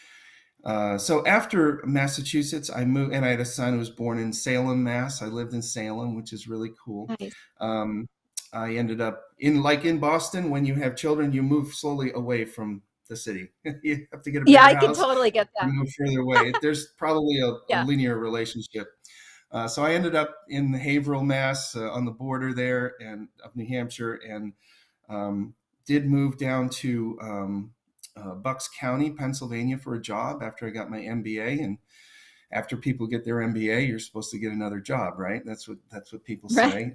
so after Massachusetts, I moved, and I had a son who was born in Salem, Mass. I lived in Salem, which is really cool. Nice. Um, I ended up in Boston. When you have children, you move slowly away from the city. You have to get a Yeah, bigger I can house. totally get You that. move further away. There's probably a Yeah. linear relationship. So I ended up in Haverhill, Mass, on the border there and of New Hampshire, and did move down to Bucks County, Pennsylvania, for a job after I got my MBA. And after people get their MBA, you're supposed to get another job, right? That's what people Right. say.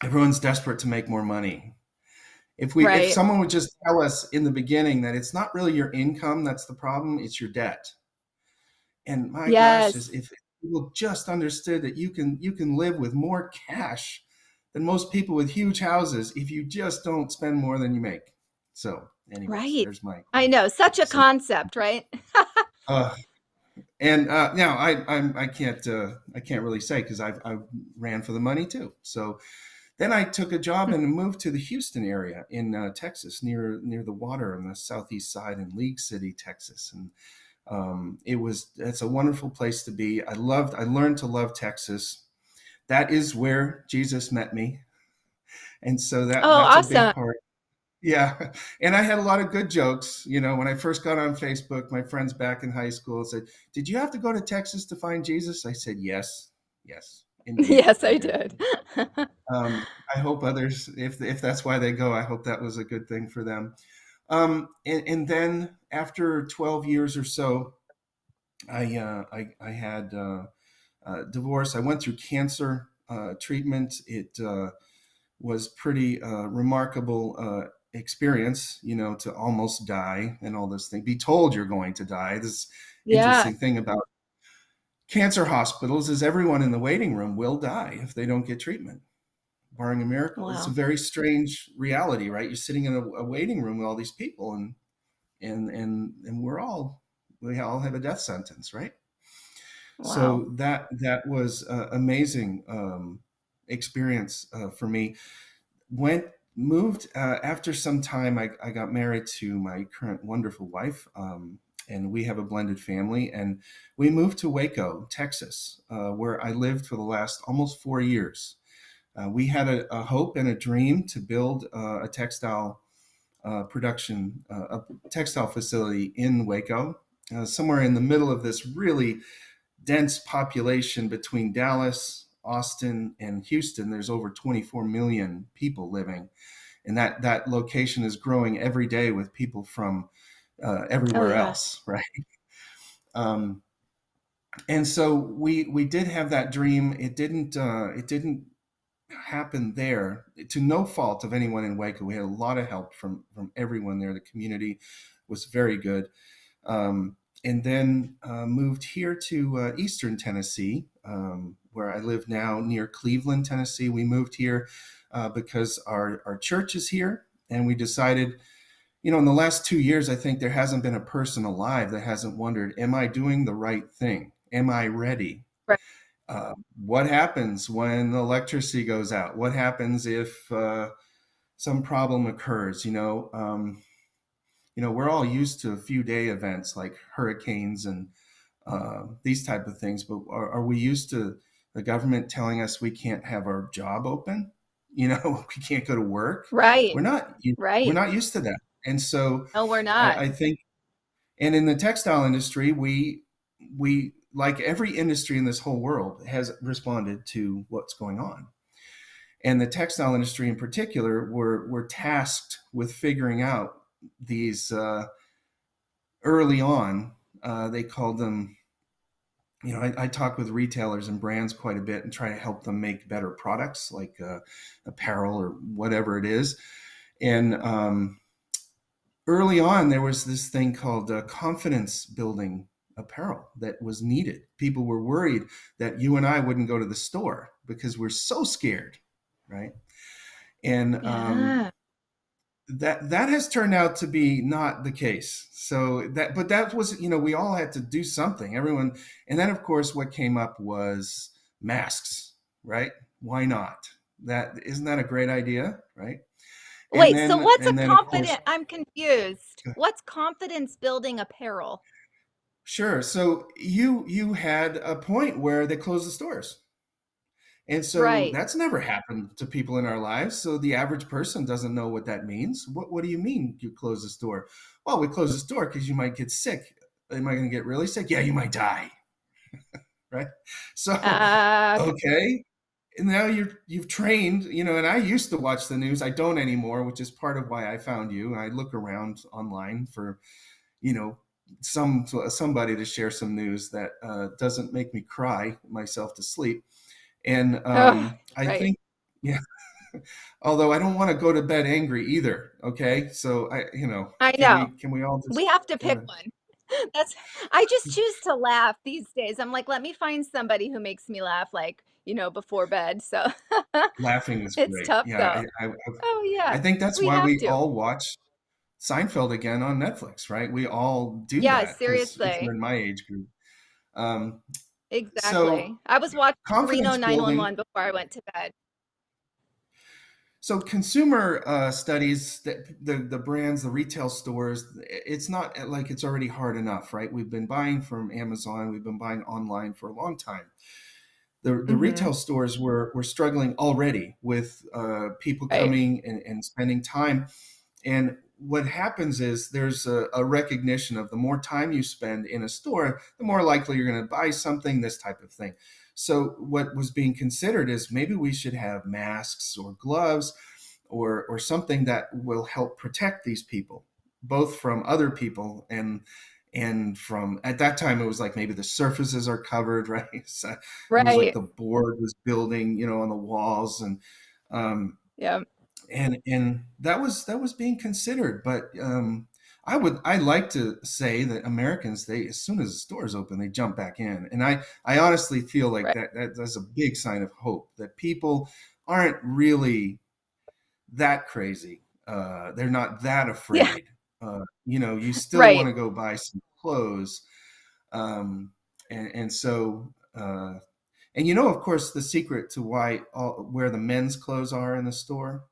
Everyone's desperate to make more money. If Right. someone would just tell us in the beginning that it's not really your income that's the problem, it's your debt. And my gosh, Yes. if people just understood that you can live with more cash than most people with huge houses if you just don't spend more than you make. So, anyways, Right. there's my I know, such a 2 cents. concept, right? Uh, and now I can't really say because I ran for the money too. So then I took a job and moved to the Houston area in Texas, near the water on the southeast side in League City, Texas, and it's a wonderful place to be. I learned to love Texas. That is where Jesus met me. And so that's Oh, a big awesome. part. Yeah. And I had a lot of good jokes. When I first got on Facebook, my friends back in high school said, "Did you have to go to Texas to find Jesus?" I said, "Yes. Yes, indeed, Yes, I I did." did. I hope others, if that's why they go, I hope that was a good thing for them. And then after 12 years or so, I had divorce. I went through cancer treatment. It was pretty remarkable experience, to almost die and all this thing. Be told you're going to die. This Yeah. interesting thing about cancer hospitals is everyone in the waiting room will die if they don't get treatment, barring a miracle. It's a Wow. very strange reality, right? You're sitting in a waiting room with all these people, and we all have a death sentence, right? Wow. So that was amazing experience for me. Moved after some time. I got married to my current wonderful wife, and we have a blended family. And we moved to Waco, Texas, where I lived for the last almost 4 years. We had a hope and a dream to build a textile production, a textile facility in Waco, somewhere in the middle of this really dense population between Dallas, Austin, and Houston. There's over 24 million people living, and that location is growing every day with people from everywhere yeah. else, right? And so we did have that dream. It didn't happen there, to no fault of anyone in Waco. We had a lot of help from everyone there. The community was very good. And then moved here to Eastern Tennessee, where I live now, near Cleveland, Tennessee. We moved here because our church is here, and we decided, in the last 2 years, I think there hasn't been a person alive that hasn't wondered, am I doing the right thing? Am I ready? Right. What happens when the electricity goes out? What happens if some problem occurs? We're all used to a few day events like hurricanes and these type of things, but are we used to the government telling us we can't have our job open? We can't go to work. Right. We're not used to that. And so No, we're not. I think, and in the textile industry, we like every industry in this whole world has responded to what's going on. And the textile industry in particular were tasked with figuring out these early on. They called them, I talk with retailers and brands quite a bit and try to help them make better products like apparel or whatever it is. And early on, there was this thing called confidence building apparel that was needed. People were worried that you and I wouldn't go to the store because we're so scared, right? And that has turned out to be not the case. So that was, we all had to do something, everyone. And then of course, what came up was masks, right? Why not? Isn't that a great idea, right? Wait, so what's a confidence? I'm confused. What's confidence building apparel? Sure. So you had a point where they closed the stores. And so that's never happened to people in our lives. So the average person doesn't know what that means. What do you mean you close the store? Well, we close the store because you might get sick. Am I going to get really sick? Yeah, you might die. Right? So, okay. And now you've trained, and I used to watch the news. I don't anymore, which is part of why I found you. I look around online for, somebody to share some news that doesn't make me cry myself to sleep. And I think, yeah, although I don't want to go to bed angry either. Okay. So I know. Can we all we have to pick one. I just choose to laugh these days. I'm like, let me find somebody who makes me laugh, like, before bed. So laughing is it's great. tough Yeah. though. Yeah. I think that's why we all watch Seinfeld again on Netflix, right? We all do that. Seriously. If you're in my age group. Exactly. So I was watching Reno confidence 911 before I went to bed. So consumer studies, the brands, the retail stores, it's not like it's already hard enough, right? We've been buying from Amazon, we've been buying online for a long time. The Mm-hmm. retail stores were struggling already with people Right. coming and spending time. And what happens is there's a recognition of the more time you spend in a store, the more likely you're going to buy something, this type of thing. So what was being considered is maybe we should have masks or gloves or something that will help protect these people, both from other people and from, at that time it was like maybe the surfaces are covered, right? So it was like Right. the board was building, you know, on the walls, and Yeah. and that was being considered. But I like to say that Americans, they, as soon as the stores open, they jump back in, and I honestly feel like Right. that's a big sign of hope, that people aren't really that crazy. They're not that Yeah. afraid. You know, you still want Right. to go buy some clothes, and so. And you know, of course, the secret to where the men's clothes are in the store,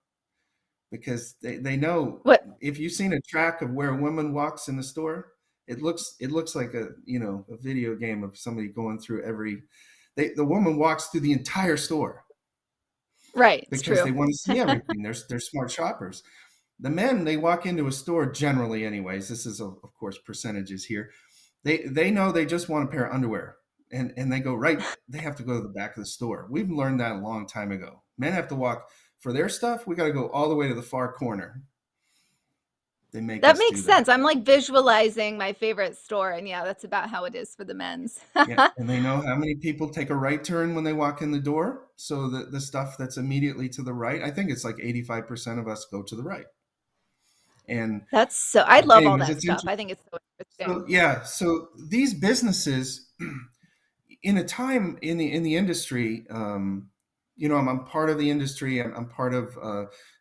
because they know, What? if you've seen a track of where a woman walks in the store, it looks like a, you know, a video game of somebody going through the woman walks through the entire store Right. It's because they true. want to see everything. They're smart shoppers. The men, they walk into a store generally, anyways. This is of course percentages here. They know they just want a pair of underwear, and they go right. They have to go to the back of the store. We've learned that a long time ago. Men have to walk for their stuff. We got to go all the way to the far corner. They make That us makes do that. sense. I'm like visualizing my favorite store, and yeah, that's about how it is for the men's. Yeah, and they know how many people take a right turn when they walk in the door. So the stuff that's immediately to the right, I think it's like 85% of us go to the right. And That's so, I love all anyways, that it's stuff. interesting. I think it's so So interesting. yeah, so these businesses, in a time in the industry, you know, I'm part of the industry. I'm part of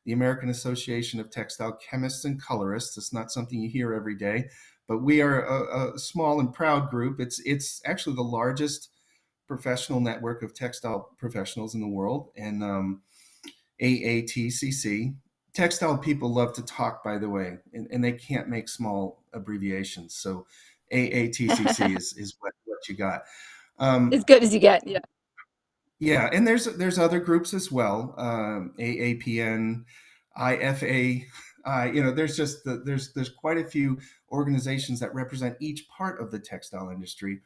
the American Association of Textile Chemists and Colorists. It's not something you hear every day, but we are a small and proud group. It's actually the largest professional network of textile professionals in the world, and AATCC. Textile people love to talk, by the way, and they can't make small abbreviations. So AATCC is what you got. As good as you get. Yeah. Yeah, and there's other groups as well. AAPN, IFA. You know, there's quite a few organizations that represent each part of the textile industry.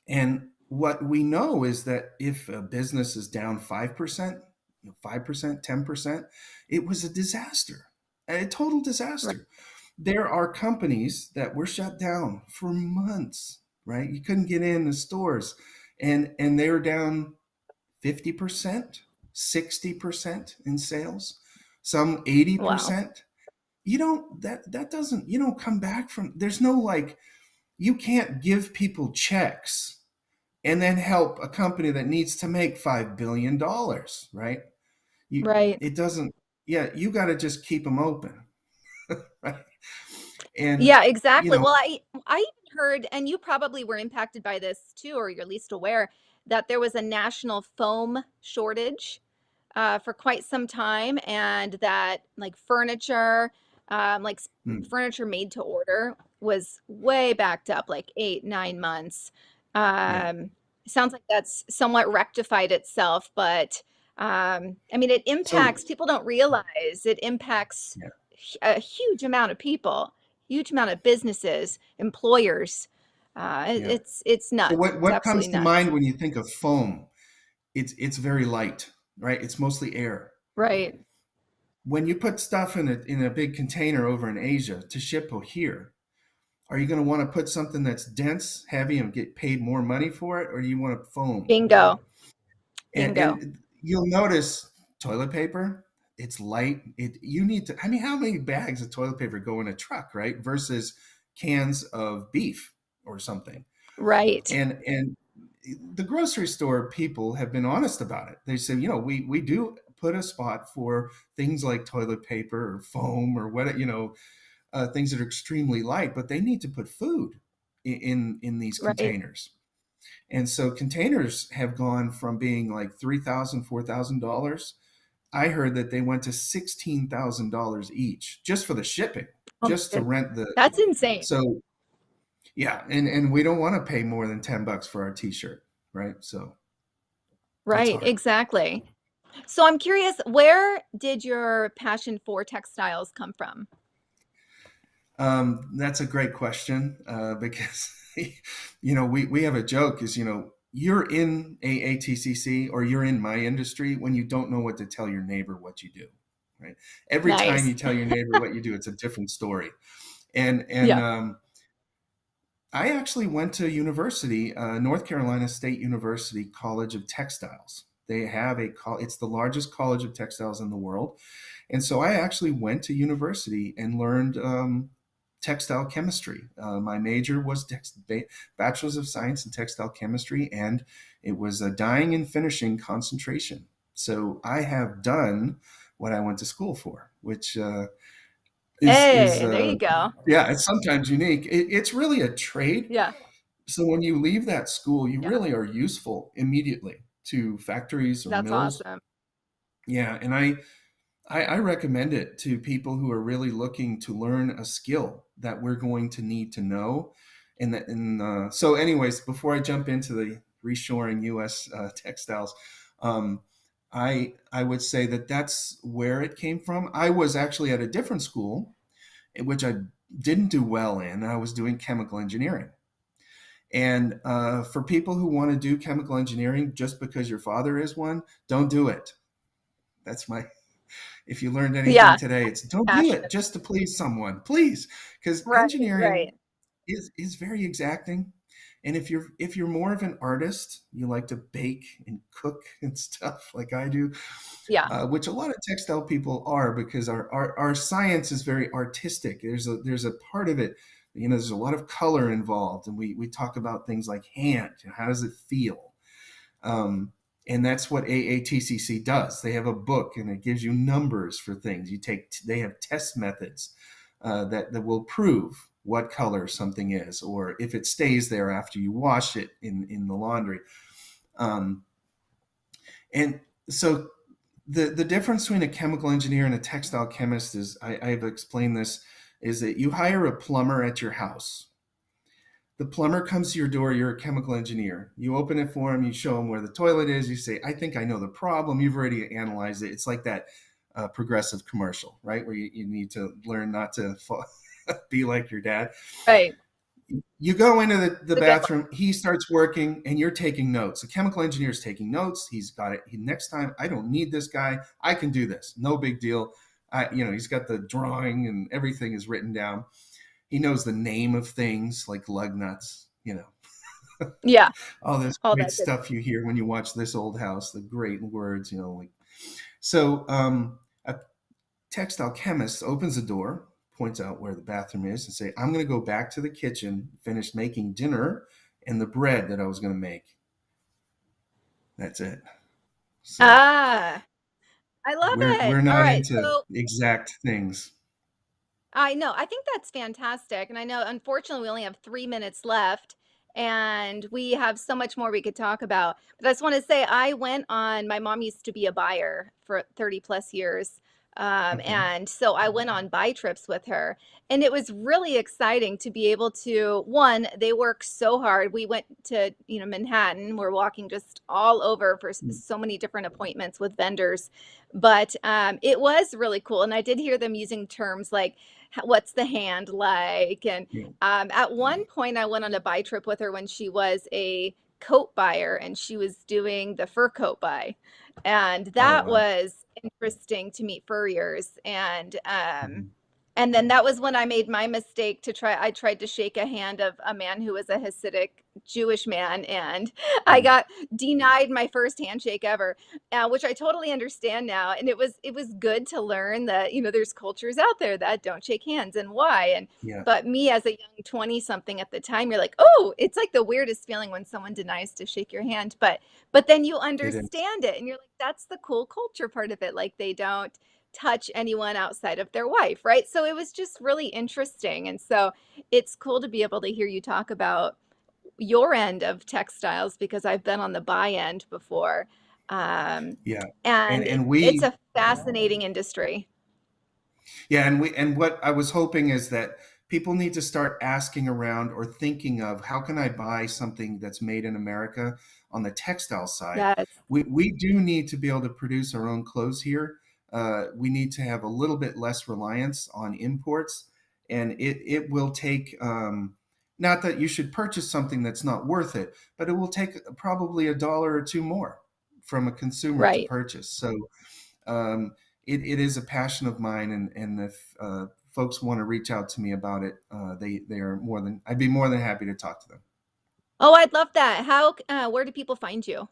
And what we know is that if a business is down 5%, 5%, 10%, it was a disaster, a total disaster. Right. There are companies that were shut down for months, right? You couldn't get in the stores, and they were down 50%, 60% in sales, some 80%. Wow. You don't, that doesn't, you don't come back from, there's no, like, you can't give people checks and then help a company that needs to make $5 billion, right? Right. It doesn't, yeah, you got to just keep them open, right? And, Yeah, you exactly. know, Well, I even heard, and you probably were impacted by this too, or you're at least aware, that there was a national foam shortage for quite some time, and that like furniture, hmm, furniture made to order was way backed up, like 8, 9 months. yeah. Um, Sounds like that's somewhat rectified itself, but I mean, it So, impacts, people don't realize it impacts yeah, a huge amount of people, huge amount of businesses, employers. yeah. It's So nuts. It's what comes absolutely to nuts. mind when you think of foam? It's very light, right? It's mostly air. Right. When you put stuff in a big container over in Asia to ship here, are you going to want to put something that's dense, heavy, and get paid more money for it, or do you want to foam? Bingo. Bingo. And you'll notice toilet paper, it's light. You need to, I mean, how many bags of toilet paper go in a truck, right? Versus cans of beef or something. Right. And the grocery store people have been honest about it. They say, you know, we do put a spot for things like toilet paper or foam or what, you know, things that are extremely light, but they need to put food in these Right. containers. And so containers have gone from being like $3,000, $4,000. I heard that they went to $16,000 each just for the shipping, Oh my just to goodness. rent the. That's insane. So yeah, and we don't want to pay more than $10 for our t-shirt, right? So it's Right, hard. exactly. So I'm curious, where did your passion for textiles come from? That's a great question, because we have a joke is, you're in AATCC or you're in my industry when you don't know what to tell your neighbor what you do, right? Every time Nice. you tell your neighbor what you do, it's a different story. And Yeah. I actually went to university, North Carolina State University College of Textiles. They have it's the largest college of textiles in the world. And so I actually went to university and learned textile chemistry. My major was Bachelor's of Science in Textile Chemistry, and it was a dyeing and finishing concentration. So I have done what I went to school for, which is Hey, there you go. yeah, it's sometimes unique. It's really a trade. Yeah. So when you leave that school, you Yeah. really are useful immediately to factories or That's mills. awesome. Yeah, and I recommend it to people who are really looking to learn a skill that we're going to need to know. So anyways, before I jump into the reshoring U.S. Textiles, I would say that that's where it came from. I was actually at a different school, which I didn't do well in. I was doing chemical engineering. And for people who want to do chemical engineering just because your father is one, don't do it. That's if you learned anything Yeah. today, it's don't do Passion. it just to please someone, please. Because Right, engineering right. is very exacting. And if you're more of an artist, you like to bake and cook and stuff like I do, Yeah. which a lot of textile people are, because our science is very artistic. There's a part of it, there's a lot of color involved, and we talk about things like hand. How does it feel? And that's what AATCC does. They have a book, and it gives you numbers for things. They have test methods that will prove what color something is, or if it stays there after you wash it in the laundry. And so the difference between a chemical engineer and a textile chemist is, I've explained this, is that you hire a plumber at your house. The plumber comes to your door, you're a chemical engineer. You open it for him, you show him where the toilet is, you say, I think I know the problem. You've already analyzed it. It's like that Progressive commercial, right? Where you need to learn not to be like your dad. Right. You go into the bathroom, he starts working, and you're taking notes. The chemical engineer is taking notes. He's got it. Next time, I don't need this guy. I can do this. No big deal. He's got the drawing and everything is written down. He knows the name of things like lug nuts, Yeah. all this All great that good stuff you hear when you watch This Old House, the great words, So a textile chemist opens the door, points out where the bathroom is, and say, I'm going to go back to the kitchen, finish making dinner and the bread that I was going to make. That's it. So I love it. we're All not right. into So exact things. I know. I think that's fantastic. And I know, unfortunately, we only have 3 minutes left and we have so much more we could talk about. But I just want to say, my mom used to be a buyer for 30 plus years. Okay. And so I went on buy trips with her. And it was really exciting to be able to, one, they work so hard. We went to, Manhattan. We're walking just all over for so many different appointments with vendors. But it was really cool. And I did hear them using terms like, what's the hand like? And at one point, I went on a buy trip with her when she was a coat buyer and she was doing the fur coat buy. And that was interesting to meet furriers. And then that was when I made my mistake I tried to shake a hand of a man who was a Hasidic Jewish man, and I got denied my first handshake ever, which I totally understand now. And it was good to learn that, there's cultures out there that don't shake hands and why. But me as a young 20 something at the time, you're like, oh, it's like the weirdest feeling when someone denies to shake your hand. But then you understand it and you're like, that's the cool culture part of it. Like they don't touch anyone outside of their wife, right? So it was just really interesting. And so it's cool to be able to hear you talk about your end of textiles, because I've been on the buy end before. And it's a fascinating industry. Yeah, and what I was hoping is that people need to start asking around or thinking of, how can I buy something that's made in America on the textile side? Yes. We do need to be able to produce our own clothes here. We need to have a little bit less reliance on imports, and it will take, not that you should purchase something that's not worth it, but it will take probably $1 or $2 more from a consumer to Right. purchase. So it is a passion of mine, and if folks want to reach out to me about it, they are I'd be more than happy to talk to them. Oh, I'd love that. How, where do people find you?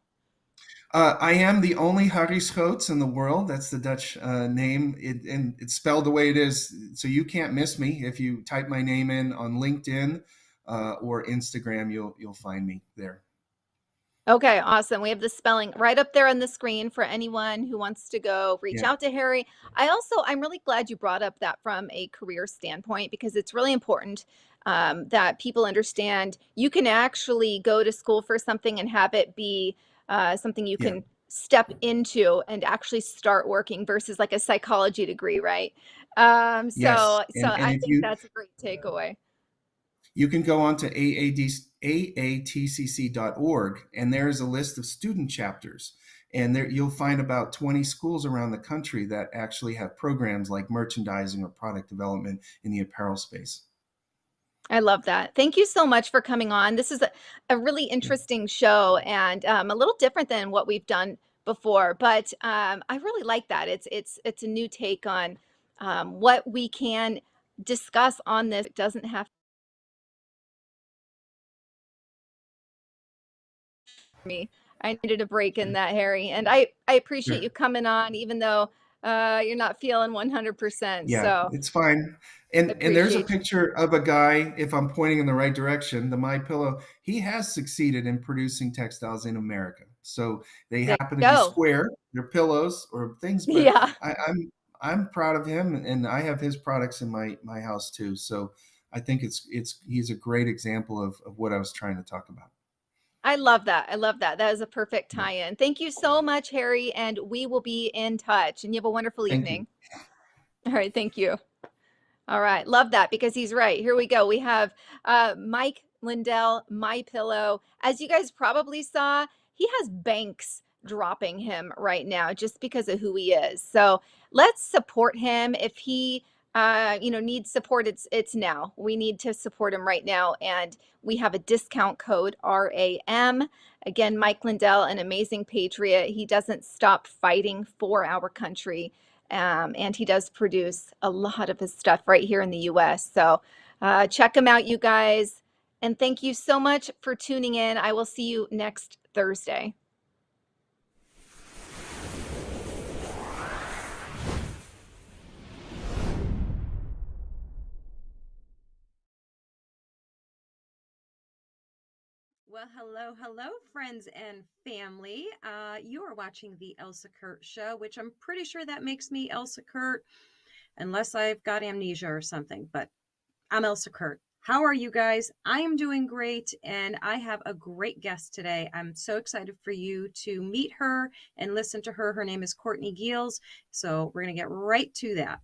I am the only Harry Schoots in the world. That's the Dutch name, and it's spelled the way it is, so you can't miss me. If you type my name in on LinkedIn or Instagram, you'll find me there. Okay, awesome. We have the spelling right up there on the screen for anyone who wants to go reach Yeah. out to Harry. I'm really glad you brought up that from a career standpoint, because it's really important that people understand you can actually go to school for something and have it be something you Yeah. can step into and actually start working versus like a psychology degree, right? Yes. So And I if think that's a great takeaway. you can go on to aatcc.org, and there's a list of student chapters. And there you'll find about 20 schools around the country that actually have programs like merchandising or product development in the apparel space. I love that. Thank you so much for coming on. This is a really interesting show, and a little different than what we've done before, but I really like that. It's a new take on what we can discuss on this. It doesn't have me. I needed a break in that, Harry, and I appreciate you coming on, even though you're not feeling 100%. Yeah, So it's fine. I And there's a appreciate you. picture of a guy, if I'm pointing in the right direction, the My Pillow, he has succeeded in producing textiles in America. So they There happen you to be go. square, they're pillows or things, but Yeah. I'm proud of him, and I have his products in my house too. So I think he's a great example of what I was trying to talk about. I love that. I love that. That is a perfect Yeah. tie-in. Thank you so much, Harry, and we will be in touch. And you have a wonderful Thank you. evening. All right, thank you. All right, love that, because he's right. Here we go. We have Mike Lindell, My Pillow. As you guys probably saw, he has banks dropping him right now just because of who he is. So let's support him. If he needs support, it's now. We need to support him right now, and we have a discount code RAM. Again, Mike Lindell, an amazing patriot. He doesn't stop fighting for our country. And he does produce a lot of his stuff right here in the US. So check him out, you guys. And thank you so much for tuning in. I will see you next Thursday. Well, hello, friends and family. You are watching the Elsa Kurt Show, which I'm pretty sure that makes me Elsa Kurt, unless I've got amnesia or something, but I'm Elsa Kurt. How are you guys? I am doing great, and I have a great guest today. I'm so excited for you to meet her and listen to her. Her name is Courtney Giles, so we're going to get right to that.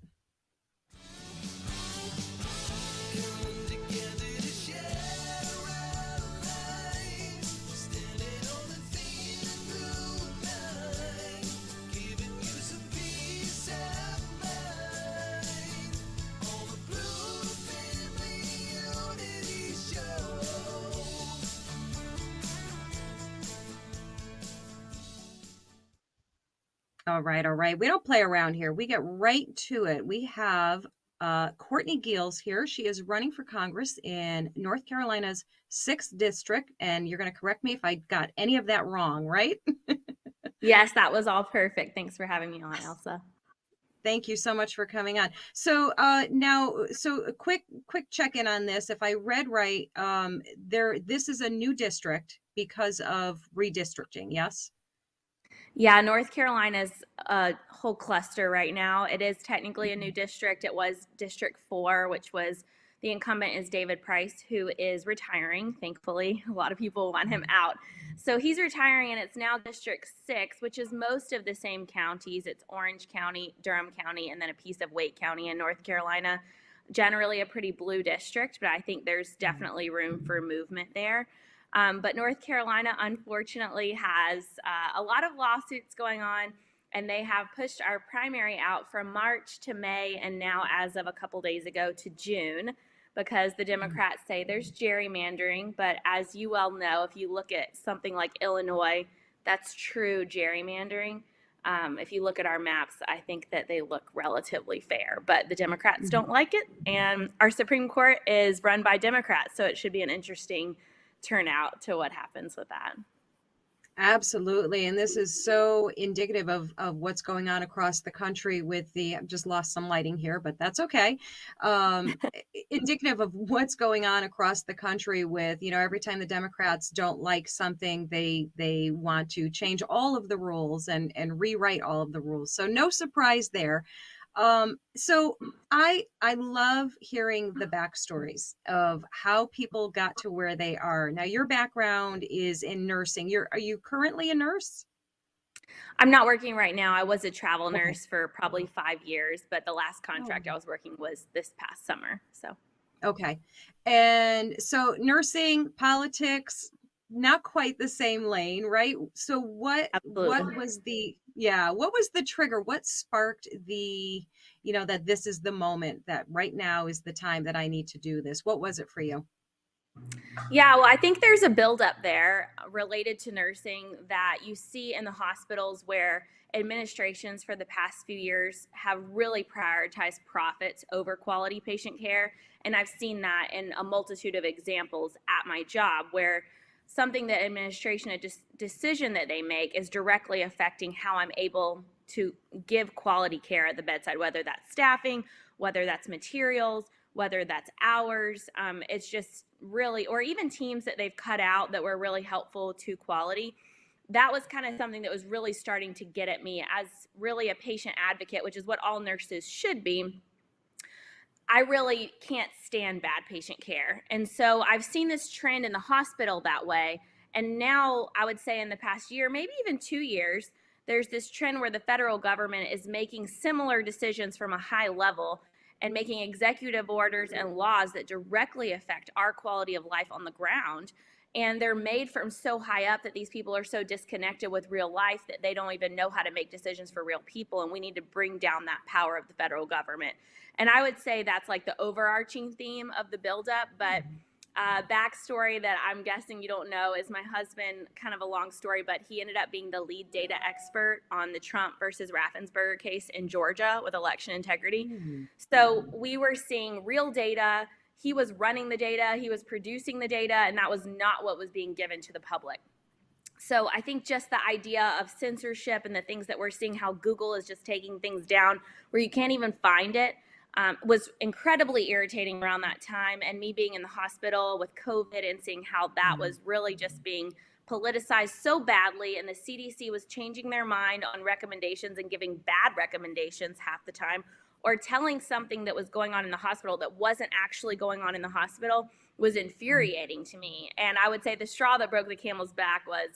All right. We don't play around here. We get right to it. We have Courtney Giles here. She is running for Congress in North Carolina's 6th district. And you're going to correct me if I got any of that wrong, right? Yes, that was all perfect. Thanks for having me on, Elsa. Thank you so much for coming on. So so a quick check-in on this. If I read right, this is a new district because of redistricting, yes? Yeah, North Carolina's a whole cluster right now. It is technically a new district. It was District 4, which was the incumbent is David Price, who is retiring, thankfully. A lot of people want him out. So he's retiring, and it's now District 6, which is most of the same counties. It's Orange County, Durham County, and then a piece of Wake County in North Carolina. generally a pretty blue district, but I think there's definitely room for movement there. But North Carolina, unfortunately, has a lot of lawsuits going on, and they have pushed our primary out from March to May, and now, as of a couple days ago, to June, because the Democrats say there's gerrymandering. But as you well know, if you look at something like Illinois, that's true gerrymandering. If you look at our maps, I think that they look relatively fair, but the Democrats don't like it, and our Supreme Court is run by Democrats, so it should be an interesting turnout to what happens with that. Absolutely. And this is so indicative of what's going on across the country with the, I've just lost some lighting here, but that's okay. Indicative of what's going on across the country with, you know, every time the Democrats don't like something, they want to change all of the rules and rewrite all of the rules. So no surprise there. So I love hearing the backstories of how people got to where they are. Now, your background is in nursing. Are you currently a nurse? I'm not working right now. I was a travel nurse for probably 5 years, but the last contract I was working was this past summer. So, okay. And so nursing, politics, not quite the same lane, right? So what was the trigger? What sparked the, you know, that this is the moment, that right now is the time that I need to do this? What was it for you? Yeah, well, I think there's a buildup there related to nursing that you see in the hospitals where administrations for the past few years have really prioritized profits over quality patient care. And I've seen that in a multitude of examples at my job where something that administration, a decision that they make is directly affecting how I'm able to give quality care at the bedside, whether that's staffing, whether that's materials, whether that's hours. It's just really, or even teams that they've cut out that were really helpful to quality. That was kind of something that was really starting to get at me as really a patient advocate, which is what all nurses should be. I really can't stand bad patient care. And so I've seen this trend in the hospital that way. And now I would say in the past year, maybe even 2 years, there's this trend where the federal government is making similar decisions from a high level and making executive orders and laws that directly affect our quality of life on the ground. And they're made from so high up that these people are so disconnected with real life that they don't even know how to make decisions for real people. And we need to bring down that power of the federal government. And I would say that's like the overarching theme of the buildup. But backstory that I'm guessing you don't know is my husband, kind of a long story, but he ended up being the lead data expert on the Trump versus Raffensperger case in Georgia with election integrity. So we were seeing real data. He was running the data, he was producing the data, and that was not what was being given to the public. So I think just the idea of censorship and the things that we're seeing, how Google is just taking things down where you can't even find it, was incredibly irritating around that time. And me being in the hospital with COVID and seeing how that was really just being politicized so badly, and the CDC was changing their mind on recommendations and giving bad recommendations half the time, or telling something that was going on in the hospital that wasn't actually going on in the hospital, was infuriating to me. And I would say the straw that broke the camel's back was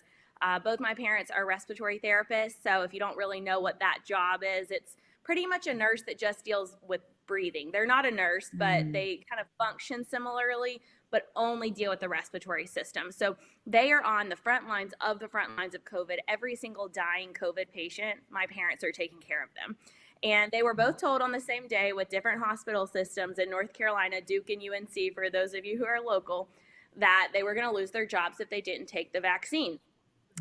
both my parents are respiratory therapists. So if you don't really know what that job is, it's pretty much a nurse that just deals with breathing. They're not a nurse, but they kind of function similarly, but only deal with the respiratory system. So they are on the front lines of COVID. Every single dying COVID patient, my parents are taking care of them. And they were both told on the same day with different hospital systems in North Carolina, Duke and UNC, for those of you who are local, that they were going to lose their jobs if they didn't take the vaccine.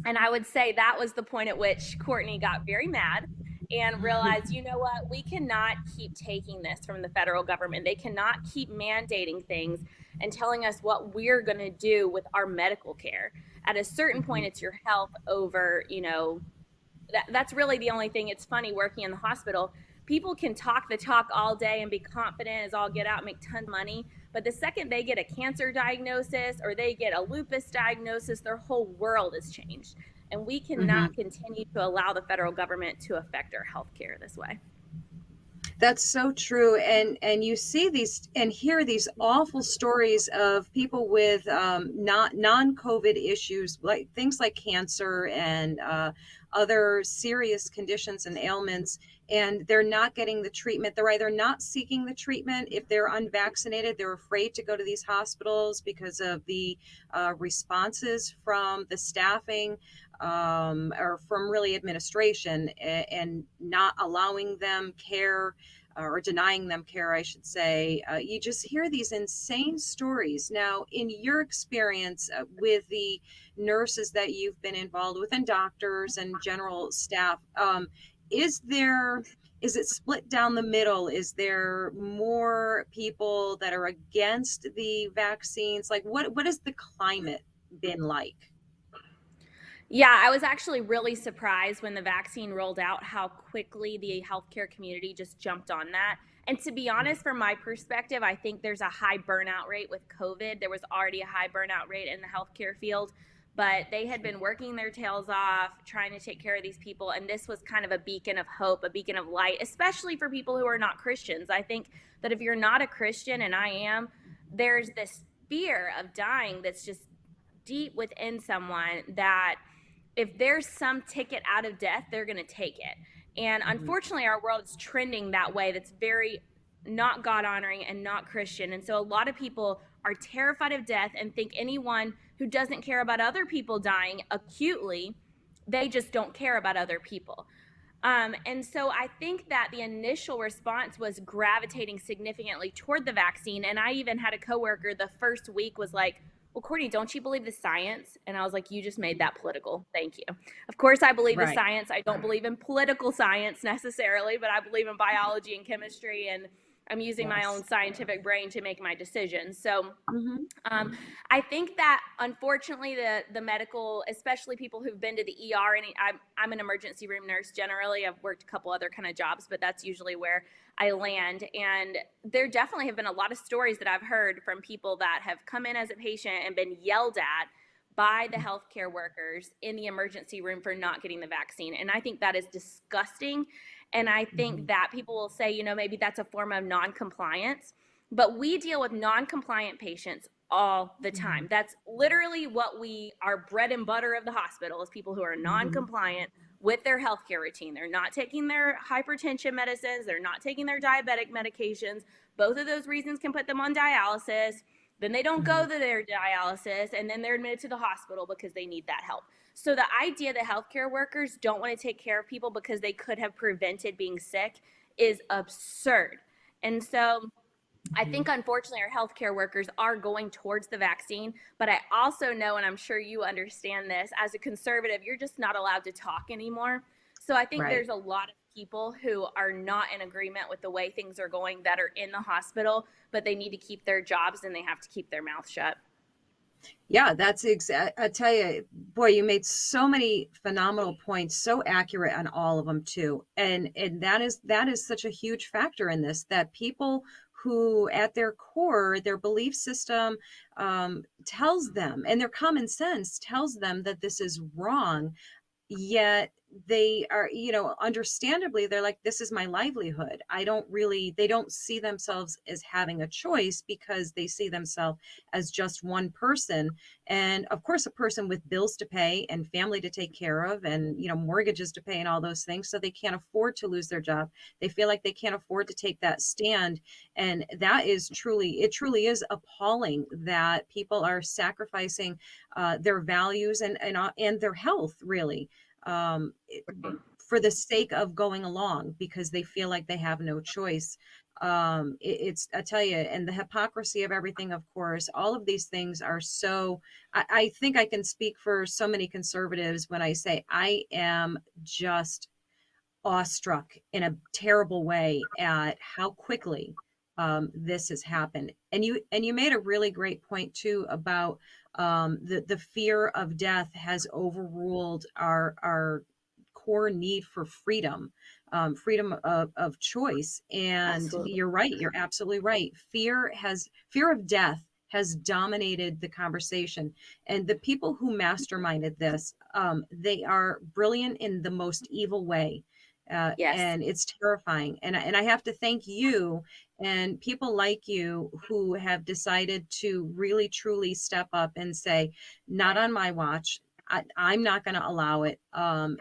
And I would say that was the point at which Courtney got very mad and realized, you know what, we cannot keep taking this from the federal government. They cannot keep mandating things and telling us what we're going to do with our medical care. At a certain point, it's your health over, you know, that's really the only thing. It's funny working in the hospital. People can talk the talk all day and be confident as all get out, make tons of money. But the second they get a cancer diagnosis or they get a lupus diagnosis, their whole world is changed. And we cannot continue to allow the federal government to affect our health care this way. That's so true. And you see these and hear these awful stories of people with non-COVID issues, like things like cancer and other serious conditions and ailments, and they're not getting the treatment. They're either not seeking the treatment. If they're unvaccinated, they're afraid to go to these hospitals because of the responses from the staffing, or from really administration, and not allowing them care, or denying them care, I should say. You just hear these insane stories. Now, in your experience with the nurses that you've been involved with, and doctors and general staff, is it split down the middle? Is there more people that are against the vaccines? Like, what has the climate been like? Yeah, I was actually really surprised when the vaccine rolled out how quickly the healthcare community just jumped on that. And to be honest, from my perspective, I think there's a high burnout rate with COVID. There was already a high burnout rate in the healthcare field, but they had been working their tails off trying to take care of these people. And this was kind of a beacon of hope, a beacon of light, especially for people who are not Christians. I think that if you're not a Christian, and I am, there's this fear of dying that's just deep within someone, that if there's some ticket out of death, they're going to take it. And unfortunately, our world is trending that way. That's very not God honoring and not Christian. And so a lot of people are terrified of death and think anyone who doesn't care about other people dying acutely, they just don't care about other people. And so I think that the initial response was gravitating significantly toward the vaccine. And I even had a coworker the first week was like, well, Courtney, don't you believe the science? And I was like, you just made that political. Thank you. Of course, I believe the science. I don't believe in political science necessarily, but I believe in biology and chemistry, and I'm using my own scientific brain to make my decisions. So I think that unfortunately the medical, especially people who've been to the ER, and I'm an emergency room nurse generally. I've worked a couple other kind of jobs, but that's usually where I land. And there definitely have been a lot of stories that I've heard from people that have come in as a patient and been yelled at by the healthcare workers in the emergency room for not getting the vaccine. And I think that is disgusting. And I think that people will say, maybe that's a form of non-compliance, but we deal with non-compliant patients all the time. That's literally our bread and butter of the hospital is people who are non-compliant with their healthcare routine. They're not taking their hypertension medicines. They're not taking their diabetic medications. Both of those reasons can put them on dialysis. Then they don't go to their dialysis, and then they're admitted to the hospital because they need that help. So the idea that healthcare workers don't want to take care of people because they could have prevented being sick is absurd. And so I think, unfortunately, our healthcare workers are going towards the vaccine, but I also know, and I'm sure you understand this, as a conservative, you're just not allowed to talk anymore. So I think there's a lot of people who are not in agreement with the way things are going that are in the hospital, but they need to keep their jobs and they have to keep their mouth shut. Yeah, that's exact. I tell you, boy, you made so many phenomenal points, so accurate on all of them too. And that is such a huge factor in this, that people who at their core, their belief system tells them, and their common sense tells them that this is wrong, yet they are, understandably, they're like, this is my livelihood. They don't see themselves as having a choice because they see themselves as just one person. And of course, a person with bills to pay and family to take care of and, mortgages to pay and all those things. So they can't afford to lose their job. They feel like they can't afford to take that stand. And that is truly is appalling that people are sacrificing their values and their health, really, for the sake of going along because they feel like they have no choice. I tell you, and the hypocrisy of everything, of course, all of these things are so, I think I can speak for so many conservatives when I say I am just awestruck in a terrible way at how quickly this has happened. And you made a really great point too about the fear of death has overruled our core need for freedom, freedom of choice. And You're right. You're absolutely right. Fear of death has dominated the conversation. And the people who masterminded this, they are brilliant in the most evil way. And it's terrifying. And I have to thank you and people like you who have decided to really, truly step up and say, not on my watch. I'm not going to allow it.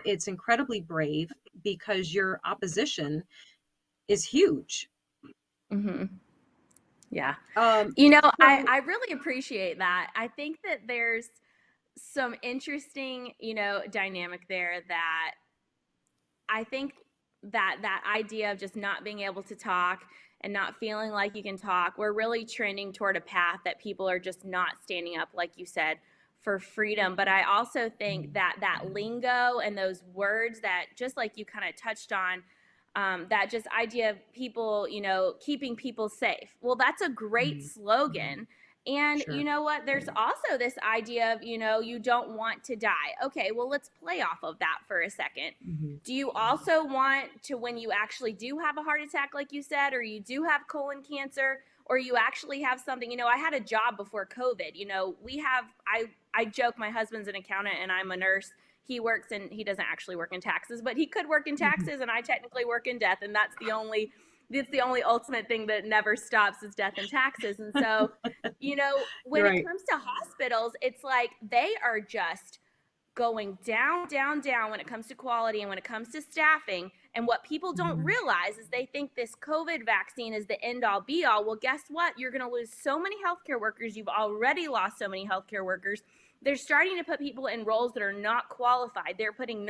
It's incredibly brave because your opposition is huge. Mm-hmm. Yeah. Um, You know, so I really appreciate that. I think that there's some interesting, dynamic there that I think that idea of just not being able to talk and not feeling like you can talk, we're really trending toward a path that people are just not standing up, like you said, for freedom. But I also think that that lingo and those words that, just like you kind of touched on, that just idea of people, keeping people safe. Well, that's a great slogan. And you Sure. know what? There's also this idea of, you don't want to die. Okay, well, let's play off of that for a second. Do you also want to, when you actually do have a heart attack, like you said, or you do have colon cancer, or you actually have something, I had a job before COVID, I joke, my husband's an accountant and I'm a nurse. He works and he doesn't actually work in taxes, but he could work in taxes, and I technically work in death. And that's the only ultimate thing that never stops is death and taxes. And so, when it Right. comes to hospitals, it's like they are just going down, down, down when it comes to quality and when it comes to staffing. And what people don't realize is they think this COVID vaccine is the end all be all. Well, guess what? You're going to lose so many healthcare workers. You've already lost so many healthcare workers. They're starting to put people in roles that are not qualified. They're putting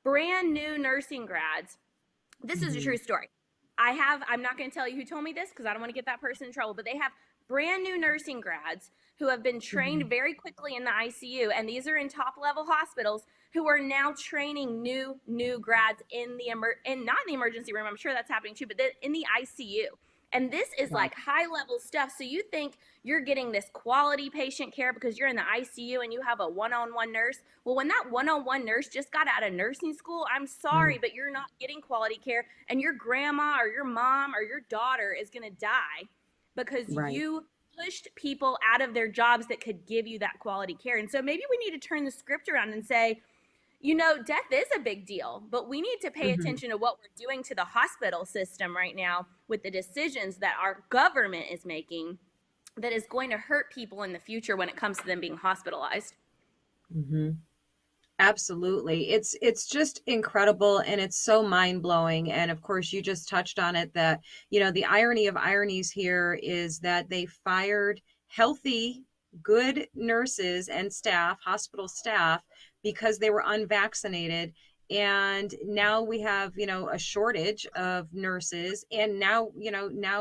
brand new nursing grads. This is a true story. I'm not going to tell you who told me this because I don't want to get that person in trouble, but they have brand new nursing grads who have been trained very quickly in the ICU, and these are in top level hospitals, who are now training new grads in not in the emergency room. I'm sure that's happening too, but in the ICU. And this is like high level stuff. So you think you're getting this quality patient care because you're in the ICU and you have a one-on-one nurse. Well, when that one-on-one nurse just got out of nursing school, I'm sorry, but you're not getting quality care, and your grandma or your mom or your daughter is going to die because you pushed people out of their jobs that could give you that quality care. And so maybe we need to turn the script around and say, death is a big deal, but we need to pay attention to what we're doing to the hospital system right now with the decisions that our government is making that is going to hurt people in the future when it comes to them being hospitalized. Absolutely. It's just incredible, and it's so mind-blowing. And of course, you just touched on it that, the irony of ironies here is that they fired healthy, good nurses and staff, hospital staff, because they were unvaccinated. And now we have, a shortage of nurses. And now,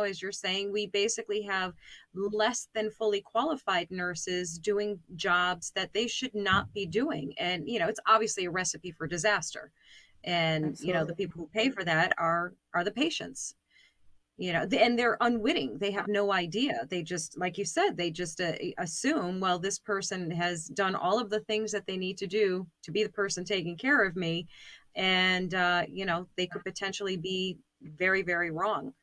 as you're saying, we basically have less than fully qualified nurses doing jobs that they should not be doing. And, it's obviously a recipe for disaster. And, Absolutely. the people who pay for that are the patients. And they're unwitting. They have no idea. They just, like you said, they just assume, well, this person has done all of the things that they need to do to be the person taking care of me. And, they could potentially be very, very wrong.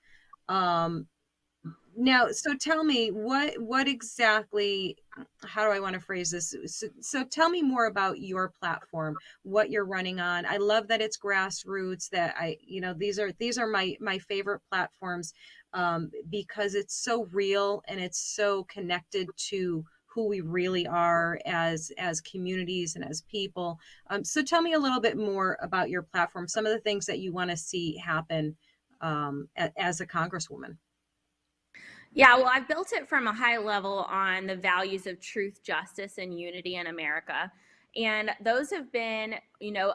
Now, so tell me what exactly, how do I want to phrase this? So tell me more about your platform, what you're running on. I love that it's grassroots, that these are my favorite platforms, because it's so real and it's so connected to who we really are as communities and as people. So tell me a little bit more about your platform, some of the things that you want to see happen, as a congresswoman. Yeah, well, I've built it from a high level on the values of truth, justice, and unity in America. And those have been,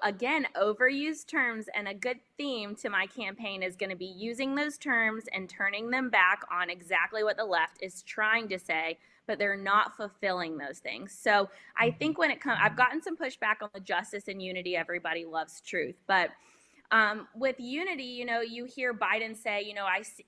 again, overused terms. And a good theme to my campaign is going to be using those terms and turning them back on exactly what the left is trying to say, but they're not fulfilling those things. So I think when it comes, I've gotten some pushback on the justice and unity. Everybody loves truth. But with unity, you hear Biden say,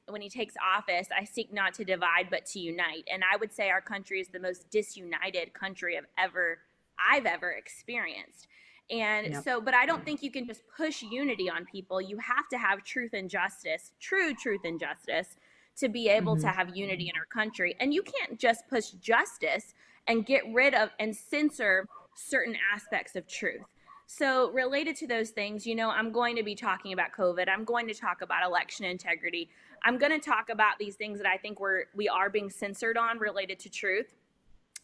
when he takes office, I seek not to divide, but to unite. And I would say our country is the most disunited country I've ever experienced. And so, but I don't think you can just push unity on people. You have to have truth and justice, true truth and justice, to be able to have unity in our country. And you can't just push justice and get rid of and censor certain aspects of truth. So related to those things, I'm going to be talking about COVID. I'm going to talk about election integrity. I'm going to talk about these things that I think we are being censored on related to truth.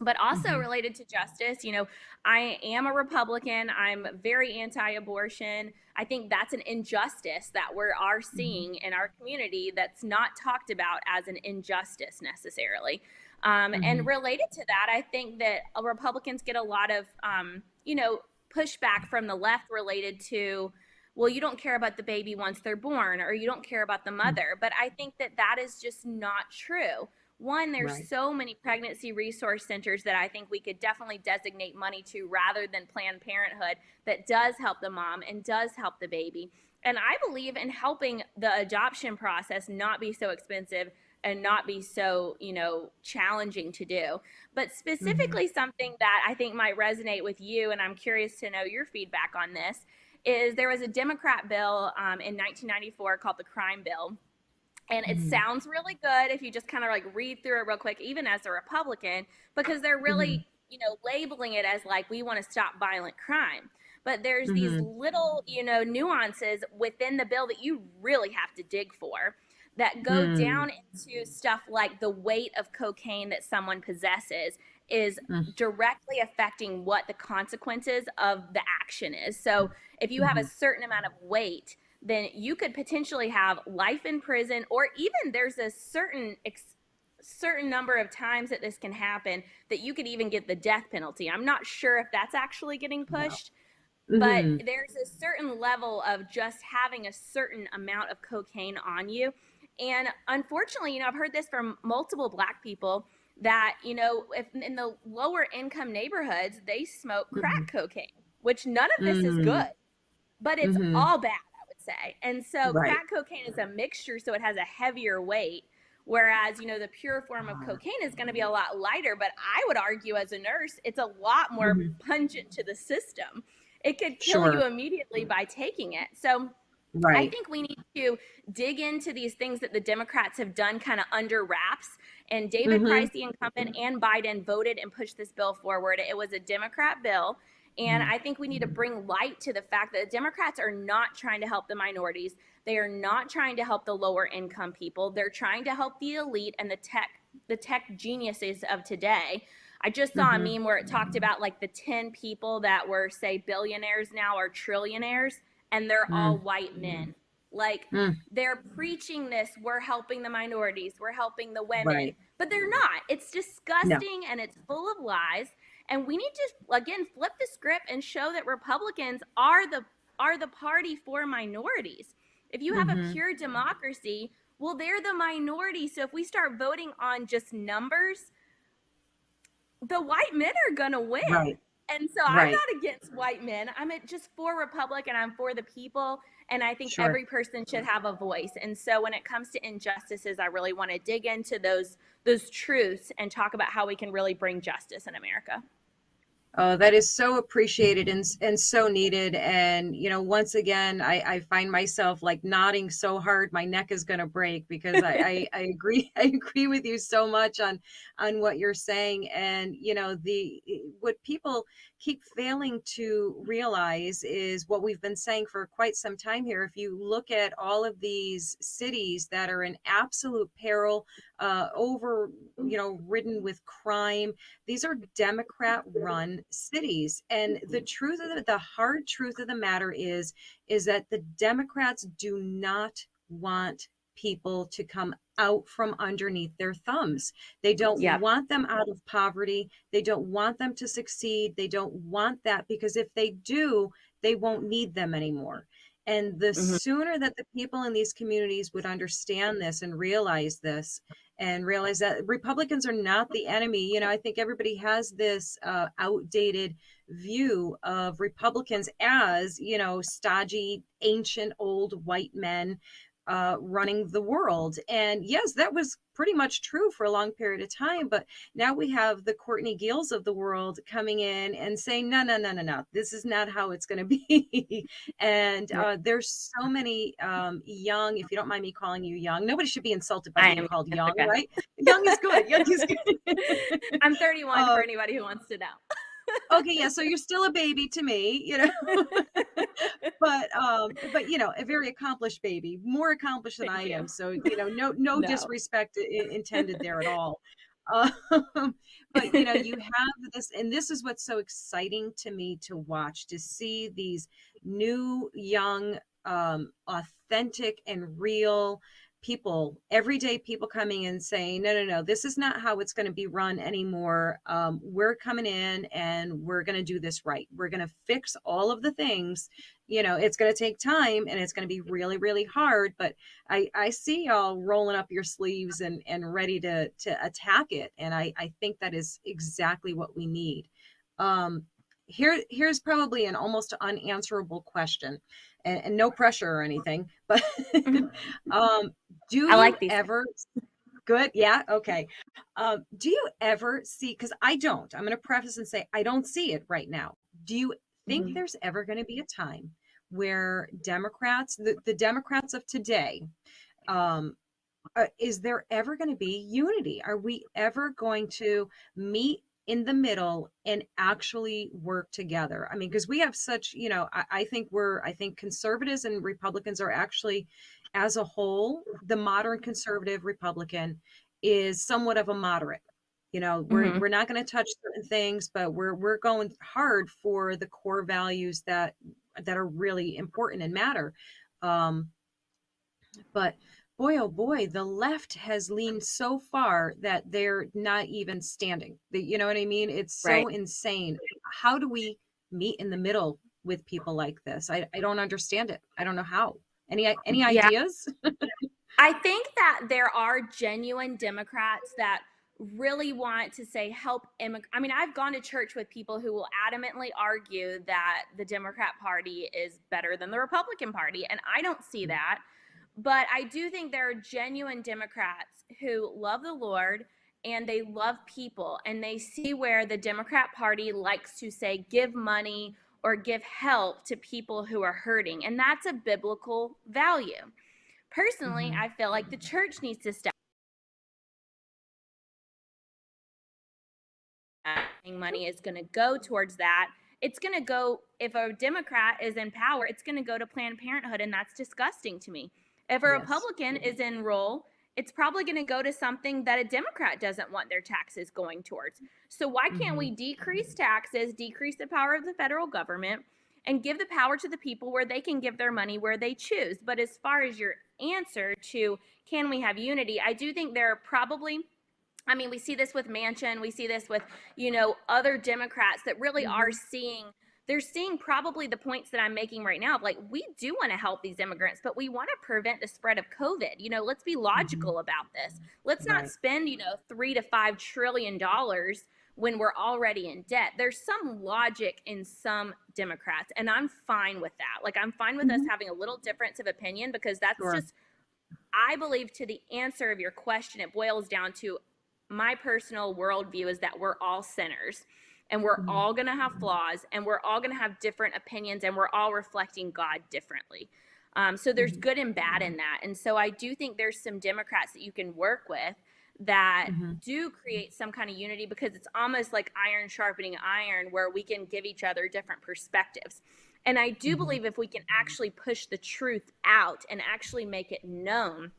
but also related to justice. I am a Republican. I'm very anti-abortion. I think that's an injustice that we are seeing in our community that's not talked about as an injustice necessarily. And related to that, I think that Republicans get a lot of, pushback from the left related to, well, you don't care about the baby once they're born, or you don't care about the mother. But I think that that is just not true. One, there's so many pregnancy resource centers that I think we could definitely designate money to rather than Planned Parenthood that does help the mom and does help the baby. And I believe in helping the adoption process not be so expensive and not be so, challenging to do. But specifically something that I think might resonate with you, and I'm curious to know your feedback on this, is there was a Democrat bill in 1994 called the Crime Bill. And it sounds really good if you just kind of like read through it real quick, even as a Republican, because they're really, labeling it as like, we want to stop violent crime. But there's these little, nuances within the bill that you really have to dig for that go down into stuff like the weight of cocaine that someone possesses is directly affecting what the consequences of the action is. So if you have a certain amount of weight, then you could potentially have life in prison, or even there's a certain number of times that this can happen that you could even get the death penalty. I'm not sure if that's actually getting pushed, but there's a certain level of just having a certain amount of cocaine on you. And unfortunately, I've heard this from multiple Black people that, if in the lower income neighborhoods, they smoke crack cocaine, which none of this is good, but it's all bad, say. And so crack cocaine is a mixture, so it has a heavier weight, whereas the pure form of cocaine is going to be a lot lighter. But I would argue, as a nurse, it's a lot more pungent to the system. It could kill you immediately by taking it. So I think we need to dig into these things that the Democrats have done kind of under wraps. And David Price, the incumbent, and Biden voted and pushed this bill forward. It was a Democrat bill. And I think we need to bring light to the fact that the Democrats are not trying to help the minorities. They are not trying to help the lower income people. They're trying to help the elite and the tech geniuses of today. I just saw a meme where it talked about like the 10 people that were, say, billionaires now are trillionaires, and they're all white men. Like they're preaching this, we're helping the minorities, we're helping the women, but they're not. It's disgusting and it's full of lies. And we need to, again, flip the script and show that Republicans are the party for minorities. If you have a pure democracy, well, they're the minority. So if we start voting on just numbers, the white men are going to win. And so I'm not against white men. I'm just for Republic, and I'm for the people. And I think every person should have a voice. And so when it comes to injustices, I really want to dig into those truths and talk about how we can really bring justice in America. Oh, that is so appreciated and so needed. And, once again, I find myself like nodding so hard, my neck is going to break, because I agree. I agree with you so much on what you're saying. And, what people keep failing to realize is what we've been saying for quite some time here. If you look at all of these cities that are in absolute peril, ridden with crime, these are Democrat run cities. And the hard truth of the matter is that the Democrats do not want people to come out from underneath their thumbs. They don't want them out of poverty. They don't want them to succeed. They don't want that, because if they do, they won't need them anymore. And the sooner that the people in these communities would understand this and realize this, and realize that Republicans are not the enemy. I think everybody has this outdated view of Republicans as, stodgy, ancient, old white men running the world. And yes, that was pretty much true for a long period of time. But now we have the Courtney Geels of the world coming in and saying, no, this is not how it's going to be. And there's so many young, if you don't mind me calling you young, nobody should be insulted by being called young, right? Young is good. Young is good. I'm 31 for anybody who wants to know. Okay, yeah, so you're still a baby to me, but a very accomplished baby, more accomplished than I am. So, no disrespect intended there at all. But you know, you have this, and this is what's so exciting to me to watch, to see these new, young, authentic and real people, everyday people coming and saying, no, no, no, this is not how it's going to be run anymore. We're coming in and we're going to do this right. We're going to fix all of the things. You know, it's going to take time and it's going to be really, really hard. But I see y'all rolling up your sleeves and ready to attack it. And I think that is exactly what we need. Here's probably an almost unanswerable question, and no pressure or anything, but do I like you these. ever good? Yeah. Okay. Do you ever see, because I don't, I'm going to preface and say, I don't see it right now. Do you think there's ever going to be a time where Democrats, the Democrats of today, is there ever going to be unity? Are we ever going to meet in the middle and actually work together? I mean, because we have such, you know, I think conservatives and Republicans are actually, as a whole, the modern conservative Republican is somewhat of a moderate. You know, we're not going to touch certain things, but we're going hard for the core values that are really important and matter. But boy, oh boy, the left has leaned so far that they're not even standing. You know what I mean? It's so Right. insane. How do we meet in the middle with people like this? I don't understand it. I don't know how. Any Yeah. ideas? I think that there are genuine Democrats that really want to say help immigrants. I mean, I've gone to church with people who will adamantly argue that the Democrat Party is better than the Republican Party, and I don't see that. But I do think there are genuine Democrats who love the Lord and they love people, and they see where the Democrat Party likes to say give money or give help to people who are hurting, and that's a biblical value. Personally, I feel like the church needs to step. Money is going to go towards that. It's going to go, if a Democrat is in power, it's going to go to Planned Parenthood, and that's disgusting to me. If a Republican is in role, it's probably going to go to something that a Democrat doesn't want their taxes going towards. So why can't we decrease taxes, decrease the power of the federal government, and give the power to the people where they can give their money where they choose? But as far as your answer to can we have unity, I do think there are probably, I mean, we see this with Manchin, we see this with, you know, other Democrats that really are seeing, they're seeing probably the points that I'm making right now of like, we do want to help these immigrants, but we want to prevent the spread of COVID. You know, let's be logical about this. Let's not spend, you know, $3 to $5 trillion when we're already in debt. There's some logic in some Democrats, and I'm fine with that. Like, I'm fine with us having a little difference of opinion, because that's just, I believe, to the answer of your question, it boils down to my personal worldview is that we're all sinners, and we're all going to have flaws, and we're all going to have different opinions, and we're all reflecting God differently. So there's good and bad in that. And so I do think there's some Democrats that you can work with that do create some kind of unity, because it's almost like iron sharpening iron, where we can give each other different perspectives. And I do believe if we can actually push the truth out and actually make it known,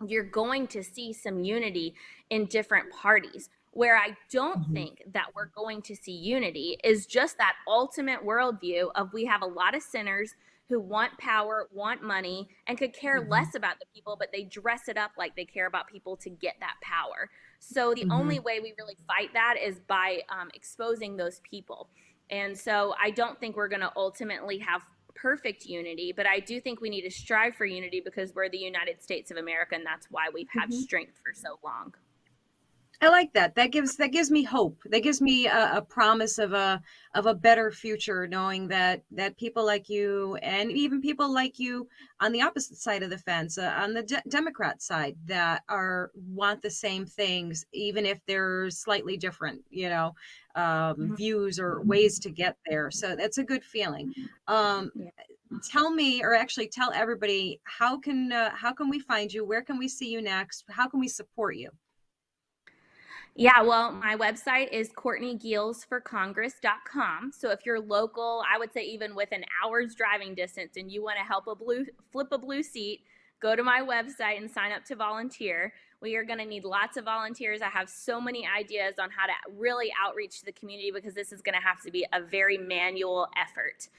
you're going to see some unity in different parties. Where I don't think that we're going to see unity is just that ultimate worldview of we have a lot of sinners who want power, want money, and could care less about the people, but they dress it up like they care about people to get that power. So the only way we really fight that is by exposing those people. And so I don't think we're going to ultimately have perfect unity, but I do think we need to strive for unity, because we're the United States of America, and that's why we've had strength for so long. I like that. That gives me hope. That gives me a promise of a better future, knowing that people like you, and even people like you on the opposite side of the fence, on the Democrat side, that want the same things, even if they're slightly different, you know, views or ways to get there. So that's a good feeling. Tell me, or actually tell everybody, how can we find you? Where can we see you next? How can we support you? Yeah, well, my website is CourtneyGealsForCongress.com. So if you're local, I would say even with an hour's driving distance, and you want to help flip a blue seat, go to my website and sign up to volunteer. We are going to need lots of volunteers. I have so many ideas on how to really outreach to the community, because this is going to have to be a very manual effort,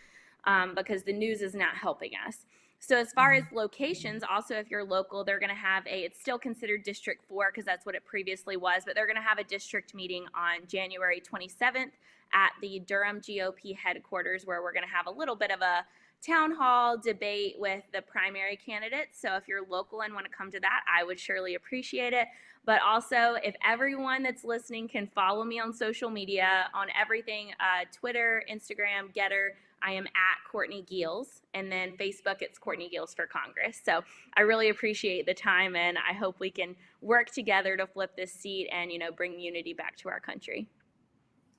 because the news is not helping us. So as far as locations, also if you're local, they're going to have it's still considered District 4 because that's what it previously was, but they're going to have a district meeting on January 27th at the Durham GOP headquarters, where we're going to have a little bit of a town hall debate with the primary candidates. So if you're local and want to come to that, I would surely appreciate it. But also, if everyone that's listening can follow me on social media, on everything, Twitter, Instagram, Getter, I am at Courtney Geels, and then Facebook, it's Courtney Geels for Congress. So I really appreciate the time, and I hope we can work together to flip this seat and, bring unity back to our country.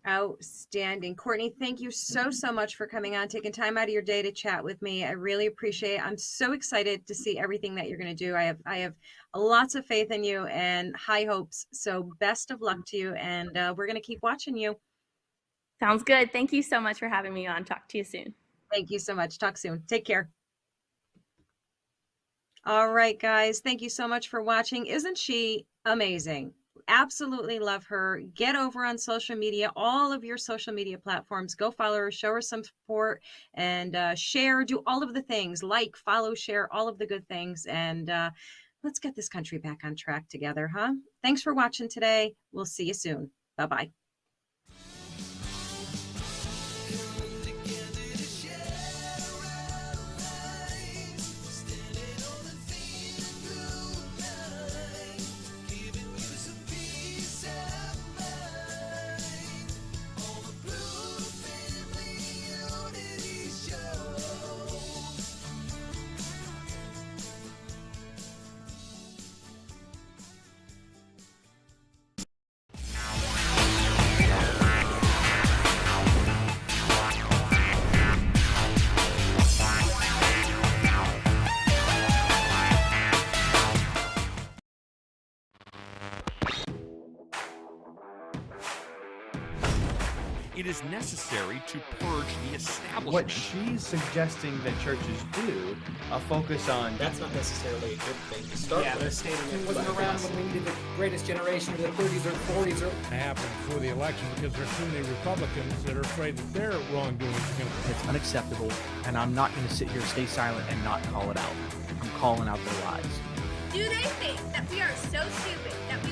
Outstanding. Courtney, thank you so much for coming on, taking time out of your day to chat with me. I really appreciate it. I'm so excited to see everything that you're going to do. I have lots of faith in you and high hopes. So best of luck to you, and we're going to keep watching you. Sounds good. Thank you so much for having me on. Talk to you soon. Thank you so much. Talk soon. Take care. All right, guys. Thank you so much for watching. Isn't she amazing? Absolutely love her. Get over on social media, all of your social media platforms. Go follow her, show her some support, and share, do all of the things, like, follow, share, all of the good things. And let's get this country back on track together, huh? Thanks for watching today. We'll see you soon. Bye-bye. It is necessary to purge the establishment. What she's suggesting that churches do, focus on. That's not necessarily a good thing to start Yeah, with. they're stating It it. wasn't around when we needed the greatest generation of the 30s or 40s or. It happened before the election because there's too many Republicans that are afraid that their wrongdoing is going to. It's unacceptable, and I'm not going to sit here, stay silent, and not call it out. I'm calling out their lies. Do they think that we are so stupid that